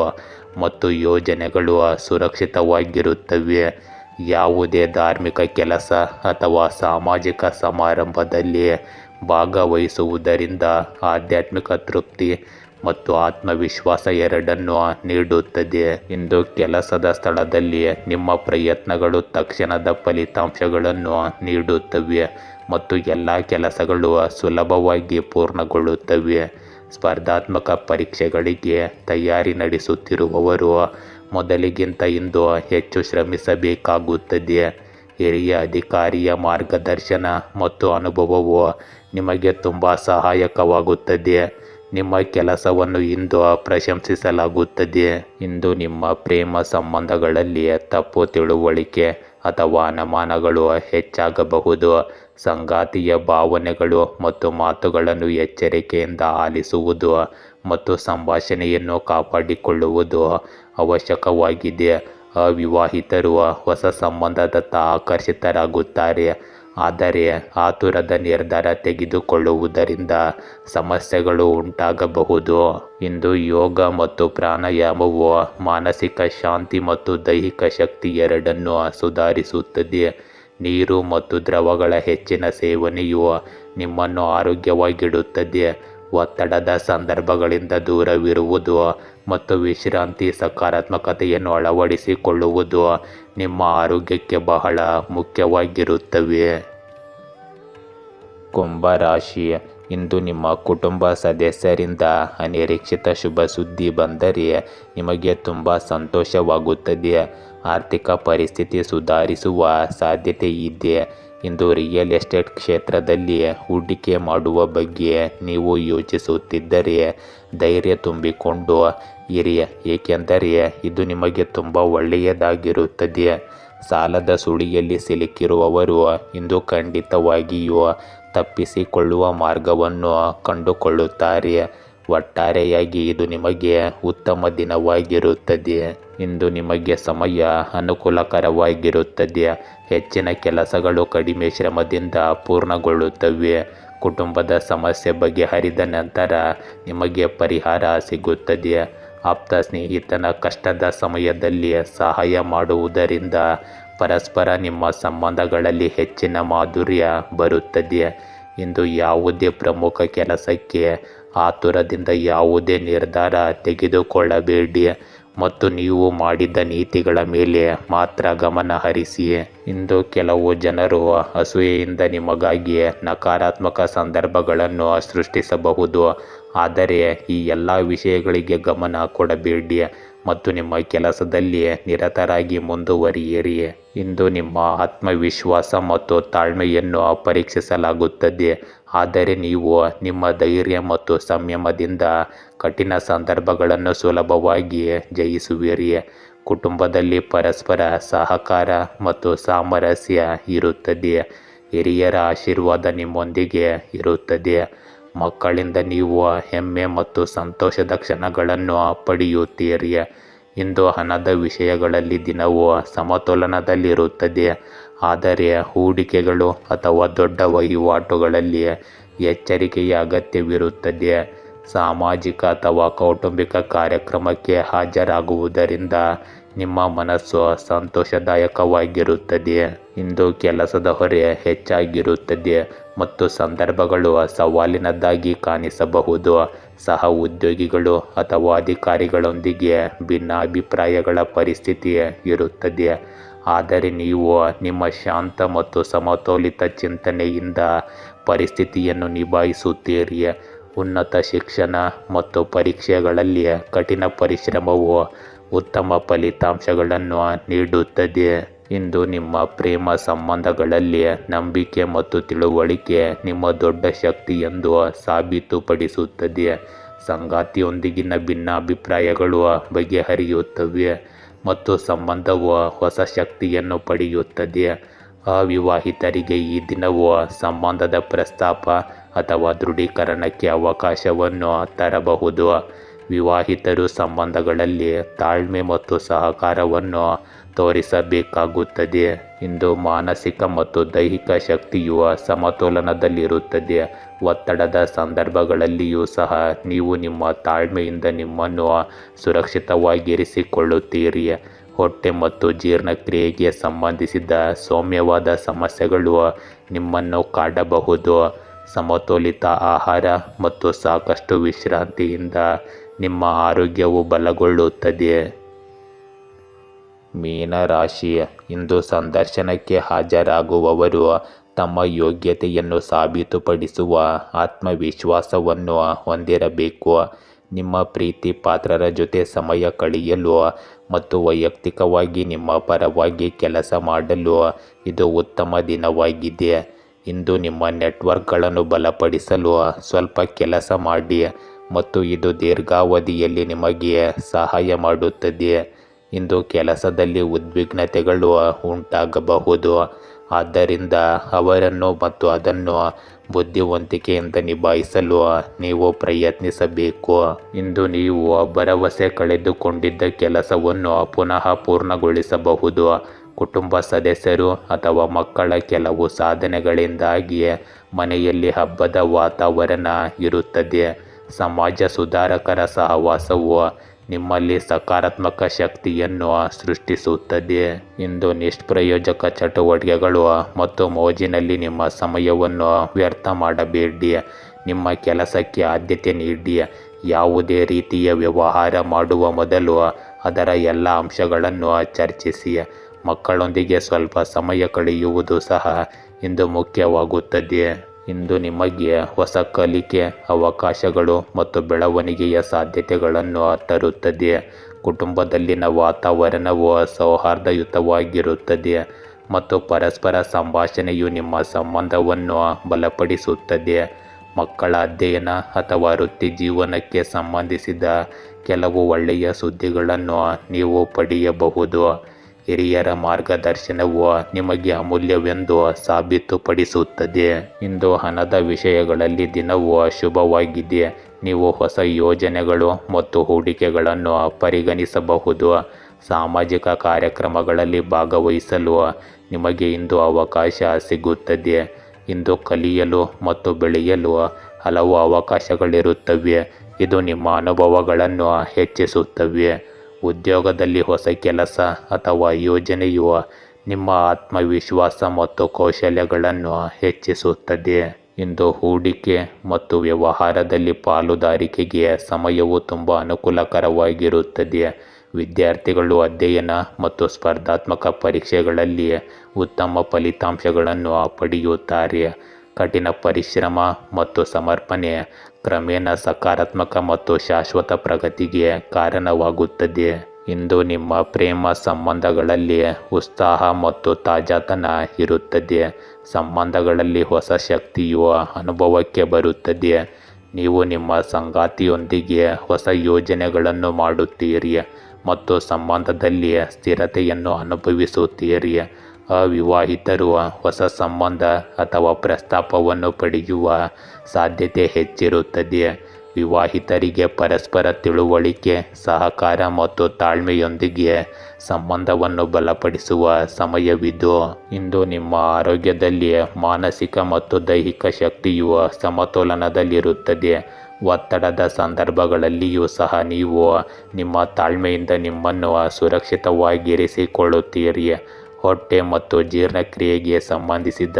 ಮತ್ತು ಯೋಜನೆಗಳು ಸುರಕ್ಷಿತವಾಗಿರುತ್ತವೆ. ಯಾವುದೇ ಧಾರ್ಮಿಕ ಕೆಲಸ ಅಥವಾ ಸಾಮಾಜಿಕ ಸಮಾರಂಭದಲ್ಲಿ ಭಾಗವಹಿಸುವುದರಿಂದ ಆಧ್ಯಾತ್ಮಿಕ ತೃಪ್ತಿ ಮತ್ತು ಆತ್ಮವಿಶ್ವಾಸ ಎರಡನ್ನೂ ನೀಡುತ್ತದೆ. ಇಂದು ಕೆಲಸದ ಸ್ಥಳದಲ್ಲಿ ನಿಮ್ಮ ಪ್ರಯತ್ನಗಳು ತಕ್ಷಣದ ಫಲಿತಾಂಶಗಳನ್ನು ನೀಡುತ್ತವೆ ಮತ್ತು ಎಲ್ಲ ಕೆಲಸಗಳು ಸುಲಭವಾಗಿ ಪೂರ್ಣಗೊಳ್ಳುತ್ತವೆ. ಸ್ಪರ್ಧಾತ್ಮಕ ಪರೀಕ್ಷೆಗಳಿಗೆ ತಯಾರಿ ನಡೆಸುತ್ತಿರುವವರು ಮೊದಲಿಗಿಂತ ಇಂದು ಹೆಚ್ಚು ಶ್ರಮಿಸಬೇಕಾಗುತ್ತದೆ. ಹಿರಿಯ ಅಧಿಕಾರಿಯ ಮಾರ್ಗದರ್ಶನ ಮತ್ತು ಅನುಭವವು ನಿಮಗೆ ತುಂಬ ಸಹಾಯಕವಾಗುತ್ತದೆ. ನಿಮ್ಮ ಕೆಲಸವನ್ನು ಇಂದು ಪ್ರಶಂಸಿಸಲಾಗುತ್ತದೆ. ಇಂದು ನಿಮ್ಮ ಪ್ರೇಮ ಸಂಬಂಧಗಳಲ್ಲಿ ತಪ್ಪು ತಿಳುವಳಿಕೆ ಅಥವಾ ಅನುಮಾನಗಳು ಹೆಚ್ಚಾಗಬಹುದು. ಸಂಗಾತಿಯ ಭಾವನೆಗಳು ಮತ್ತು ಮಾತುಗಳನ್ನು ಎಚ್ಚರಿಕೆಯಿಂದ ಆಲಿಸುವುದು ಮತ್ತು ಸಂಭಾಷಣೆಯನ್ನು ಕಾಪಾಡಿಕೊಳ್ಳುವುದು ಅವಶ್ಯಕವಾಗಿದೆ. ಅವಿವಾಹಿತರು ಹೊಸ ಸಂಬಂಧದತ್ತ ಆಕರ್ಷಿತರಾಗುತ್ತಾರೆ, ಆದರೆ ಆತುರದ ನಿರ್ಧಾರ ತೆಗೆದುಕೊಳ್ಳುವುದರಿಂದ ಸಮಸ್ಯೆಗಳು ಉಂಟಾಗಬಹುದು. ಇಂದು ಯೋಗ ಮತ್ತು ಪ್ರಾಣಾಯಾಮವು ಮಾನಸಿಕ ಶಾಂತಿ ಮತ್ತು ದೈಹಿಕ ಶಕ್ತಿ ಎರಡನ್ನೂ ಸುಧಾರಿಸುತ್ತದೆ. ನೀರು ಮತ್ತು ದ್ರವಗಳ ಹೆಚ್ಚಿನ ಸೇವನೆಯು ನಿಮ್ಮನ್ನು ಆರೋಗ್ಯವಾಗಿಡುತ್ತದೆ. ಒತ್ತಡದ ಸಂದರ್ಭಗಳಿಂದ ದೂರವಿರುವುದು ಮತ್ತು ವಿಶ್ರಾಂತಿ ಸಕಾರಾತ್ಮಕತೆಯನ್ನು ಅಳವಡಿಸಿಕೊಳ್ಳುವುದು ನಿಮ್ಮ ಆರೋಗ್ಯಕ್ಕೆ ಬಹಳ ಮುಖ್ಯವಾಗಿರುತ್ತವೆ. ಕುಂಭ ರಾಶಿ, ಇಂದು ನಿಮ್ಮ ಕುಟುಂಬ ಸದಸ್ಯರಿಂದ ಅನಿರೀಕ್ಷಿತ ಶುಭ ಸುದ್ದಿ ಬಂದರೆ ನಿಮಗೆ ತುಂಬ ಸಂತೋಷವಾಗುತ್ತದೆ. ಆರ್ಥಿಕ ಪರಿಸ್ಥಿತಿ ಸುಧಾರಿಸುವ ಸಾಧ್ಯತೆ ಇದೆ. ಇಂದು ರಿಯಲ್ ಎಸ್ಟೇಟ್ ಕ್ಷೇತ್ರದಲ್ಲಿ ಹೂಡಿಕೆ ಮಾಡುವ ಬಗ್ಗೆ ನೀವು ಯೋಚಿಸುತ್ತಿದ್ದರೆ ಧೈರ್ಯ ತುಂಬಿಕೊಂಡು ಇರಿ, ಏಕೆಂದರೆ ಇದು ನಿಮಗೆ ತುಂಬ ಒಳ್ಳೆಯದಾಗಿರುತ್ತದೆ. ಸಾಲದ ಸುಳಿಯಲ್ಲಿ ಸಿಲುಕಿರುವವರು ಇಂದು ಖಂಡಿತವಾಗಿಯೂ ತಪ್ಪಿಸಿಕೊಳ್ಳುವ ಮಾರ್ಗವನ್ನು ಕಂಡುಕೊಳ್ಳುತ್ತಾರೆ. ಒಟ್ಟಾರೆಯಾಗಿ ಇದು ನಿಮಗೆ ಉತ್ತಮ ದಿನವಾಗಿರುತ್ತದೆ. ಇಂದು ನಿಮಗೆ ಸಮಯ ಅನುಕೂಲಕರವಾಗಿರುತ್ತದೆ. ಹೆಚ್ಚಿನ ಕೆಲಸಗಳು ಕಡಿಮೆ ಶ್ರಮದಿಂದ ಪೂರ್ಣಗೊಳ್ಳುತ್ತವೆ. ಕುಟುಂಬದ ಸಮಸ್ಯೆ ಬಗೆಹರಿದ ನಂತರ ನಿಮಗೆ ಪರಿಹಾರ ಸಿಗುತ್ತದೆ. ಆಪ್ತ ಸ್ನೇಹಿತನ ಕಷ್ಟದ ಸಮಯದಲ್ಲಿ ಸಹಾಯ ಮಾಡುವುದರಿಂದ ಪರಸ್ಪರ ನಿಮ್ಮ ಸಂಬಂಧಗಳಲ್ಲಿ ಹೆಚ್ಚಿನ ಮಾಧುರ್ಯ ಬರುತ್ತದೆ. ಇಂದು ಯಾವುದೇ ಪ್ರಮುಖ ಕೆಲಸಕ್ಕೆ ಆತುರದಿಂದ ಯಾವುದೇ ನಿರ್ಧಾರ ತೆಗೆದುಕೊಳ್ಳಬೇಡಿ ಮತ್ತು ನೀವು ಮಾಡಿದ ನೀತಿಗಳ ಮೇಲೆ ಮಾತ್ರ ಗಮನ ಹರಿಸಿ. ಇಂದು ಕೆಲವು ಜನರು ಅಸೂಯೆಯಿಂದ ನಿಮಗಾಗಿ ನಕಾರಾತ್ಮಕ ಸಂದರ್ಭಗಳನ್ನು ಸೃಷ್ಟಿಸಬಹುದು, ಆದರೆ ಈ ಎಲ್ಲ ವಿಷಯಗಳಿಗೆ ಗಮನ ಕೊಡಬೇಡಿ ಮತ್ತು ನಿಮ್ಮ ಕೆಲಸದಲ್ಲಿ ನಿರತರಾಗಿ ಮುಂದುವರಿಯಿರಿ. ಇಂದು ನಿಮ್ಮ ಆತ್ಮವಿಶ್ವಾಸ ಮತ್ತು ತಾಳ್ಮೆಯನ್ನು ಪರೀಕ್ಷಿಸಲಾಗುತ್ತದೆ, ಆದರೆ ನೀವು ನಿಮ್ಮ ಧೈರ್ಯ ಮತ್ತು ಸಂಯಮದಿಂದ ಕಠಿಣ ಸಂದರ್ಭಗಳನ್ನು ಸುಲಭವಾಗಿ ಜಯಿಸುವಿರಿ. ಕುಟುಂಬದಲ್ಲಿ ಪರಸ್ಪರ ಸಹಕಾರ ಮತ್ತು ಸಾಮರಸ್ಯ ಇರುತ್ತದೆ. ಹಿರಿಯರ ಆಶೀರ್ವಾದ ನಿಮ್ಮೊಂದಿಗೆ ಇರುತ್ತದೆ. ಮಕ್ಕಳಿಂದ ನೀವು ಹೆಮ್ಮೆ ಮತ್ತು ಸಂತೋಷದ ಕ್ಷಣಗಳನ್ನು ಪಡೆಯುತ್ತೀರಿ. ಇಂದು ಹಣದ ವಿಷಯಗಳಲ್ಲಿ ದಿನವು ಸಮತೋಲನದಲ್ಲಿರುತ್ತದೆ, ಆದರೆ ಹೂಡಿಕೆಗಳು ಅಥವಾ ದೊಡ್ಡ ವಹಿವಾಟುಗಳಲ್ಲಿ ಎಚ್ಚರಿಕೆಯ ಅಗತ್ಯವಿರುತ್ತದೆ. ಸಾಮಾಜಿಕ ಅಥವಾ ಕೌಟುಂಬಿಕ ಕಾರ್ಯಕ್ರಮಕ್ಕೆ ಹಾಜರಾಗುವುದರಿಂದ ನಿಮ್ಮ ಮನಸ್ಸು ಸಂತೋಷದಾಯಕವಾಗಿರುತ್ತದೆ. ಇಂದು ಕೆಲಸದ ಹೊರೆ ಹೆಚ್ಚಾಗಿರುತ್ತದೆ ಮತ್ತು ಸಂದರ್ಭಗಳು ಸವಾಲಿನದ್ದಾಗಿ ಕಾಣಿಸಬಹುದು. ಸಹ ಉದ್ಯೋಗಿಗಳು ಅಥವಾ ಅಧಿಕಾರಿಗಳೊಂದಿಗೆ ಭಿನ್ನಾಭಿಪ್ರಾಯಗಳ ಪರಿಸ್ಥಿತಿ ಇರುತ್ತದೆ, ಆದರೆ ನೀವು ನಿಮ್ಮ ಶಾಂತ ಮತ್ತು ಸಮತೋಲಿತ ಚಿಂತನೆಯಿಂದ ಪರಿಸ್ಥಿತಿಯನ್ನು ನಿಭಾಯಿಸುತ್ತೀರಿ. ಉನ್ನತ ಶಿಕ್ಷಣ ಮತ್ತು ಪರೀಕ್ಷೆಗಳಲ್ಲಿ ಕಠಿಣ ಪರಿಶ್ರಮವು ಉತ್ತಮ ಫಲಿತಾಂಶಗಳನ್ನು ನೀಡುತ್ತದೆ. ಇಂದು ನಿಮ್ಮ ಪ್ರೇಮ ಸಂಬಂಧಗಳಲ್ಲಿ ನಂಬಿಕೆ ಮತ್ತು ತಿಳುವಳಿಕೆ ನಿಮ್ಮ ದೊಡ್ಡ ಶಕ್ತಿ ಎಂದು ಸಾಬೀತುಪಡಿಸುತ್ತದೆ. ಸಂಗಾತಿಯೊಂದಿಗಿನ ಭಿನ್ನಾಭಿಪ್ರಾಯಗಳು ಬಗೆಹರಿಯುತ್ತವೆ ಮತ್ತು ಸಂಬಂಧವು ಹೊಸ ಶಕ್ತಿಯನ್ನು ಪಡೆಯುತ್ತದೆ. ಅವಿವಾಹಿತರಿಗೆ ಈ ದಿನವು ಸಂಬಂಧದ ಪ್ರಸ್ತಾಪ ಅಥವಾ ದೃಢೀಕರಣಕ್ಕೆ ಅವಕಾಶವನ್ನು ತರಬಹುದು. ವಿವಾಹಿತರು ಸಂಬಂಧಗಳಲ್ಲಿ ತಾಳ್ಮೆ ಮತ್ತು ಸಹಕಾರವನ್ನು ತೋರಿಸಬೇಕಾಗುತ್ತದೆ. ಇಂದು ಮಾನಸಿಕ ಮತ್ತು ದೈಹಿಕ ಶಕ್ತಿಯು ಸಮತೋಲನದಲ್ಲಿರುತ್ತದೆ. ಒತ್ತಡದ ಸಂದರ್ಭಗಳಲ್ಲಿಯೂ ಸಹ ನೀವು ನಿಮ್ಮ ತಾಳ್ಮೆಯಿಂದ ನಿಮ್ಮನ್ನು ಸುರಕ್ಷಿತವಾಗಿರಿಸಿಕೊಳ್ಳುತ್ತೀರಿ. ಹೊಟ್ಟೆ ಮತ್ತು ಜೀರ್ಣಕ್ರಿಯೆಗೆ ಸಂಬಂಧಿಸಿದ ಸೌಮ್ಯವಾದ ಸಮಸ್ಯೆಗಳು ನಿಮ್ಮನ್ನು ಕಾಡಬಹುದು. ಸಮತೋಲಿತ ಆಹಾರ ಮತ್ತು ಸಾಕಷ್ಟು ವಿಶ್ರಾಂತಿಯಿಂದ ನಿಮ್ಮ ಆರೋಗ್ಯವು ಬಲಗೊಳ್ಳುತ್ತದೆ. ಮೀನರಾಶಿ, ಇಂದು ಸಂದರ್ಶನಕ್ಕೆ ಹಾಜರಾಗುವವರು ತಮ್ಮ ಯೋಗ್ಯತೆಯನ್ನು ಸಾಬೀತುಪಡಿಸುವ ಆತ್ಮವಿಶ್ವಾಸವನ್ನು ಹೊಂದಿರಬೇಕು. ನಿಮ್ಮ ಪ್ರೀತಿ ಪಾತ್ರರ ಜೊತೆ ಸಮಯ ಕಳೆಯಲು ಮತ್ತು ವೈಯಕ್ತಿಕವಾಗಿ ನಿಮ್ಮ ಪರವಾಗಿ ಕೆಲಸ ಮಾಡಲು ಇದು ಉತ್ತಮ ದಿನವಾಗಿದೆ. ಇಂದು ನಿಮ್ಮ ನೆಟ್ವರ್ಕ್ಗಳನ್ನು ಬಲಪಡಿಸಲು ಸ್ವಲ್ಪ ಕೆಲಸ ಮಾಡಿ ಮತ್ತು ಇದು ದೀರ್ಘಾವಧಿಯಲ್ಲಿ ನಿಮಗೆ ಸಹಾಯ ಮಾಡುತ್ತದೆ. ಇಂದು ಕೆಲಸದಲ್ಲಿ ಉದ್ವಿಗ್ನತೆಗಳು ಉಂಟಾಗಬಹುದು, ಆದ್ದರಿಂದ ಅವರನ್ನು ಮತ್ತು ಅದನ್ನು ಬುದ್ಧಿವಂತಿಕೆಯಿಂದ ನಿಭಾಯಿಸಲು ನೀವು ಪ್ರಯತ್ನಿಸಬೇಕು. ಇಂದು ನೀವು ಭರವಸೆ ಕಳೆದುಕೊಂಡಿದ್ದ ಕೆಲಸವನ್ನು ಪುನಃ ಪೂರ್ಣಗೊಳಿಸಬಹುದು ಕುಟುಂಬ ಸದಸ್ಯರು ಅಥವಾ ಮಕ್ಕಳ ಕೆಲವು ಸಾಧನೆಗಳಿಂದಾಗಿ ಮನೆಯಲ್ಲಿ ಹಬ್ಬದ ವಾತಾವರಣ ಇರುತ್ತದೆ. ಸಮಾಜ ಸುಧಾರಕರ ಸಹವಾಸವು ನಿಮ್ಮಲ್ಲಿ ಸಕಾರಾತ್ಮಕ ಶಕ್ತಿಯನ್ನು ಸೃಷ್ಟಿಸುತ್ತದೆ. ಇಂದು ನಿಷ್ಪ್ರಯೋಜಕ ಚಟುವಟಿಕೆಗಳು ಮತ್ತು ಮೋಜಿನಲ್ಲಿ ನಿಮ್ಮ ಸಮಯವನ್ನು ವ್ಯರ್ಥ ಮಾಡಬೇಡಿ. ನಿಮ್ಮ ಕೆಲಸಕ್ಕೆ ಆದ್ಯತೆ ನೀಡಿ. ಯಾವುದೇ ರೀತಿಯ ವ್ಯವಹಾರ ಮಾಡುವ ಮೊದಲು ಅದರ ಎಲ್ಲ ಅಂಶಗಳನ್ನು ಚರ್ಚಿಸಿ. ಮಕ್ಕಳೊಂದಿಗೆ ಸ್ವಲ್ಪ ಸಮಯ ಕಳೆಯುವುದು ಸಹ ಇಂದು ಮುಖ್ಯವಾಗುತ್ತದೆ. ಇಂದು ನಿಮಗೆ ಹೊಸ ಕಲಿಕೆ ಅವಕಾಶಗಳು ಮತ್ತು ಬೆಳವಣಿಗೆಯ ಸಾಧ್ಯತೆಗಳನ್ನು ತರುತ್ತದೆ. ಕುಟುಂಬದಲ್ಲಿನ ವಾತಾವರಣವು ಸೌಹಾರ್ದಯುತವಾಗಿರುತ್ತದೆ ಮತ್ತು ಪರಸ್ಪರ ಸಂಭಾಷಣೆಯು ನಿಮ್ಮ ಸಂಬಂಧವನ್ನು ಬಲಪಡಿಸುತ್ತದೆ. ಮಕ್ಕಳ ಅಧ್ಯಯನ ಅಥವಾ ವೃತ್ತಿ ಜೀವನಕ್ಕೆ ಸಂಬಂಧಿಸಿದ ಕೆಲವು ಒಳ್ಳೆಯ ಸುದ್ದಿಗಳನ್ನು ನೀವು ಪಡೆಯಬಹುದು. ಹಿರಿಯರ ಮಾರ್ಗದರ್ಶನವು ನಿಮಗೆ ಅಮೂಲ್ಯವೆಂದು ಸಾಬೀತುಪಡಿಸುತ್ತದೆ. ಇಂದು ಹಣದ ವಿಷಯಗಳಲ್ಲಿ ದಿನವು ಶುಭವಾಗಿದೆ. ನೀವು ಹೊಸ ಯೋಜನೆಗಳು ಮತ್ತು ಹೂಡಿಕೆಗಳನ್ನು ಪರಿಗಣಿಸಬಹುದು. ಸಾಮಾಜಿಕ ಕಾರ್ಯಕ್ರಮಗಳಲ್ಲಿ ಭಾಗವಹಿಸಲು ನಿಮಗೆ ಇಂದು ಅವಕಾಶ ಸಿಗುತ್ತದೆ. ಇಂದು ಕಲಿಯಲು ಮತ್ತು ಬೆಳೆಯಲು ಹಲವು ಅವಕಾಶಗಳಿರುತ್ತವೆ. ಇದು ನಿಮ್ಮ ಅನುಭವಗಳನ್ನು ಹೆಚ್ಚಿಸುತ್ತವೆ. ಉದ್ಯೋಗದಲ್ಲಿ ಹೊಸ ಕೆಲಸ ಅಥವಾ ಯೋಜನೆಯು ನಿಮ್ಮ ಆತ್ಮವಿಶ್ವಾಸ ಮತ್ತು ಕೌಶಲ್ಯಗಳನ್ನು ಹೆಚ್ಚಿಸುತ್ತದೆ. ಇಂದು ಹೂಡಿಕೆ ಮತ್ತು ವ್ಯವಹಾರದಲ್ಲಿ ಪಾಲುದಾರಿಕೆಗೆ ಸಮಯವು ತುಂಬ ಅನುಕೂಲಕರವಾಗಿರುತ್ತದೆ. ವಿದ್ಯಾರ್ಥಿಗಳು ಅಧ್ಯಯನ ಮತ್ತು ಸ್ಪರ್ಧಾತ್ಮಕ ಪರೀಕ್ಷೆಗಳಲ್ಲಿ ಉತ್ತಮ ಫಲಿತಾಂಶಗಳನ್ನು ಪಡೆಯುತ್ತಾರೆ. ಕಠಿಣ ಪರಿಶ್ರಮ ಮತ್ತು ಸಮರ್ಪಣೆ ಕ್ರಮೇಣ ಸಕಾರಾತ್ಮಕ ಮತ್ತು ಶಾಶ್ವತ ಪ್ರಗತಿಗೆ ಕಾರಣವಾಗುತ್ತದೆ. ಇಂದು ನಿಮ್ಮ ಪ್ರೇಮ ಸಂಬಂಧಗಳಲ್ಲಿ ಉತ್ಸಾಹ ಮತ್ತು ತಾಜಾತನ ಇರುತ್ತದೆ. ಸಂಬಂಧಗಳಲ್ಲಿ ಹೊಸ ಶಕ್ತಿಯು ಅನುಭವಕ್ಕೆ ಬರುತ್ತದೆ. ನೀವು ನಿಮ್ಮ ಸಂಗಾತಿಯೊಂದಿಗೆ ಹೊಸ ಯೋಜನೆಗಳನ್ನು ಮಾಡುತ್ತೀರಿ ಮತ್ತು ಸಂಬಂಧದಲ್ಲಿ ಸ್ಥಿರತೆಯನ್ನು ಅನುಭವಿಸುತ್ತೀರಿ. ಅವಿವಾಹಿತರು ಹೊಸ ಸಂಬಂಧ ಅಥವಾ ಪ್ರಸ್ತಾಪವನ್ನು ಪಡೆಯುವ ಸಾಧ್ಯತೆ ಹೆಚ್ಚಿರುತ್ತದೆ. ವಿವಾಹಿತರಿಗೆ ಪರಸ್ಪರ ತಿಳುವಳಿಕೆ, ಸಹಕಾರ ಮತ್ತು ತಾಳ್ಮೆಯೊಂದಿಗೆ ಸಂಬಂಧವನ್ನು ಬಲಪಡಿಸುವ ಸಮಯವಿದು. ಇಂದು ನಿಮ್ಮ ಆರೋಗ್ಯದಲ್ಲಿ ಮಾನಸಿಕ ಮತ್ತು ದೈಹಿಕ ಶಕ್ತಿಯು ಸಮತೋಲನದಲ್ಲಿರುತ್ತದೆ. ಒತ್ತಡದ ಸಂದರ್ಭಗಳಲ್ಲಿಯೂ ಸಹ ನೀವು ನಿಮ್ಮ ತಾಳ್ಮೆಯಿಂದ ನಿಮ್ಮನ್ನು ಸುರಕ್ಷಿತವಾಗಿರಿಸಿಕೊಳ್ಳುತ್ತೀರಿ. ಹೊಟ್ಟೆ ಮತ್ತು ಜೀರ್ಣಕ್ರಿಯೆಗೆ ಸಂಬಂಧಿಸಿದ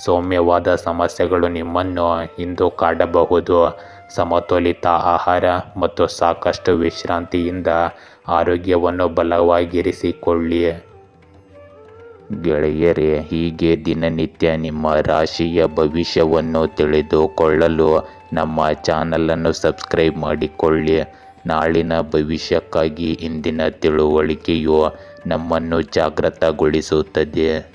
ಸೌಮ್ಯವಾದ ಸಮಸ್ಯೆಗಳು ನಿಮ್ಮನ್ನು ಇಂದು ಕಾಡಬಹುದು. ಸಮತೋಲಿತ ಆಹಾರ ಮತ್ತು ಸಾಕಷ್ಟು ವಿಶ್ರಾಂತಿಯಿಂದ ಆರೋಗ್ಯವನ್ನು ಬಲವಾಗಿರಿಸಿಕೊಳ್ಳಿ. ಗೆಳೆಯರೇ, ಹೀಗೆ ದಿನನಿತ್ಯ ನಿಮ್ಮ ರಾಶಿಯ ಭವಿಷ್ಯವನ್ನು ತಿಳಿದುಕೊಳ್ಳಲು ನಮ್ಮ ಚಾನಲನ್ನು ಸಬ್ಸ್ಕ್ರೈಬ್ ಮಾಡಿಕೊಳ್ಳಿ. ನಾಳಿನ ಭವಿಷ್ಯಕ್ಕಾಗಿ ಇಂದಿನ ತಿಳುವಳಿಕೆಯು ನಮ್ಮನ್ನು ಜಾಗೃತಗೊಳಿಸುತ್ತದೆ.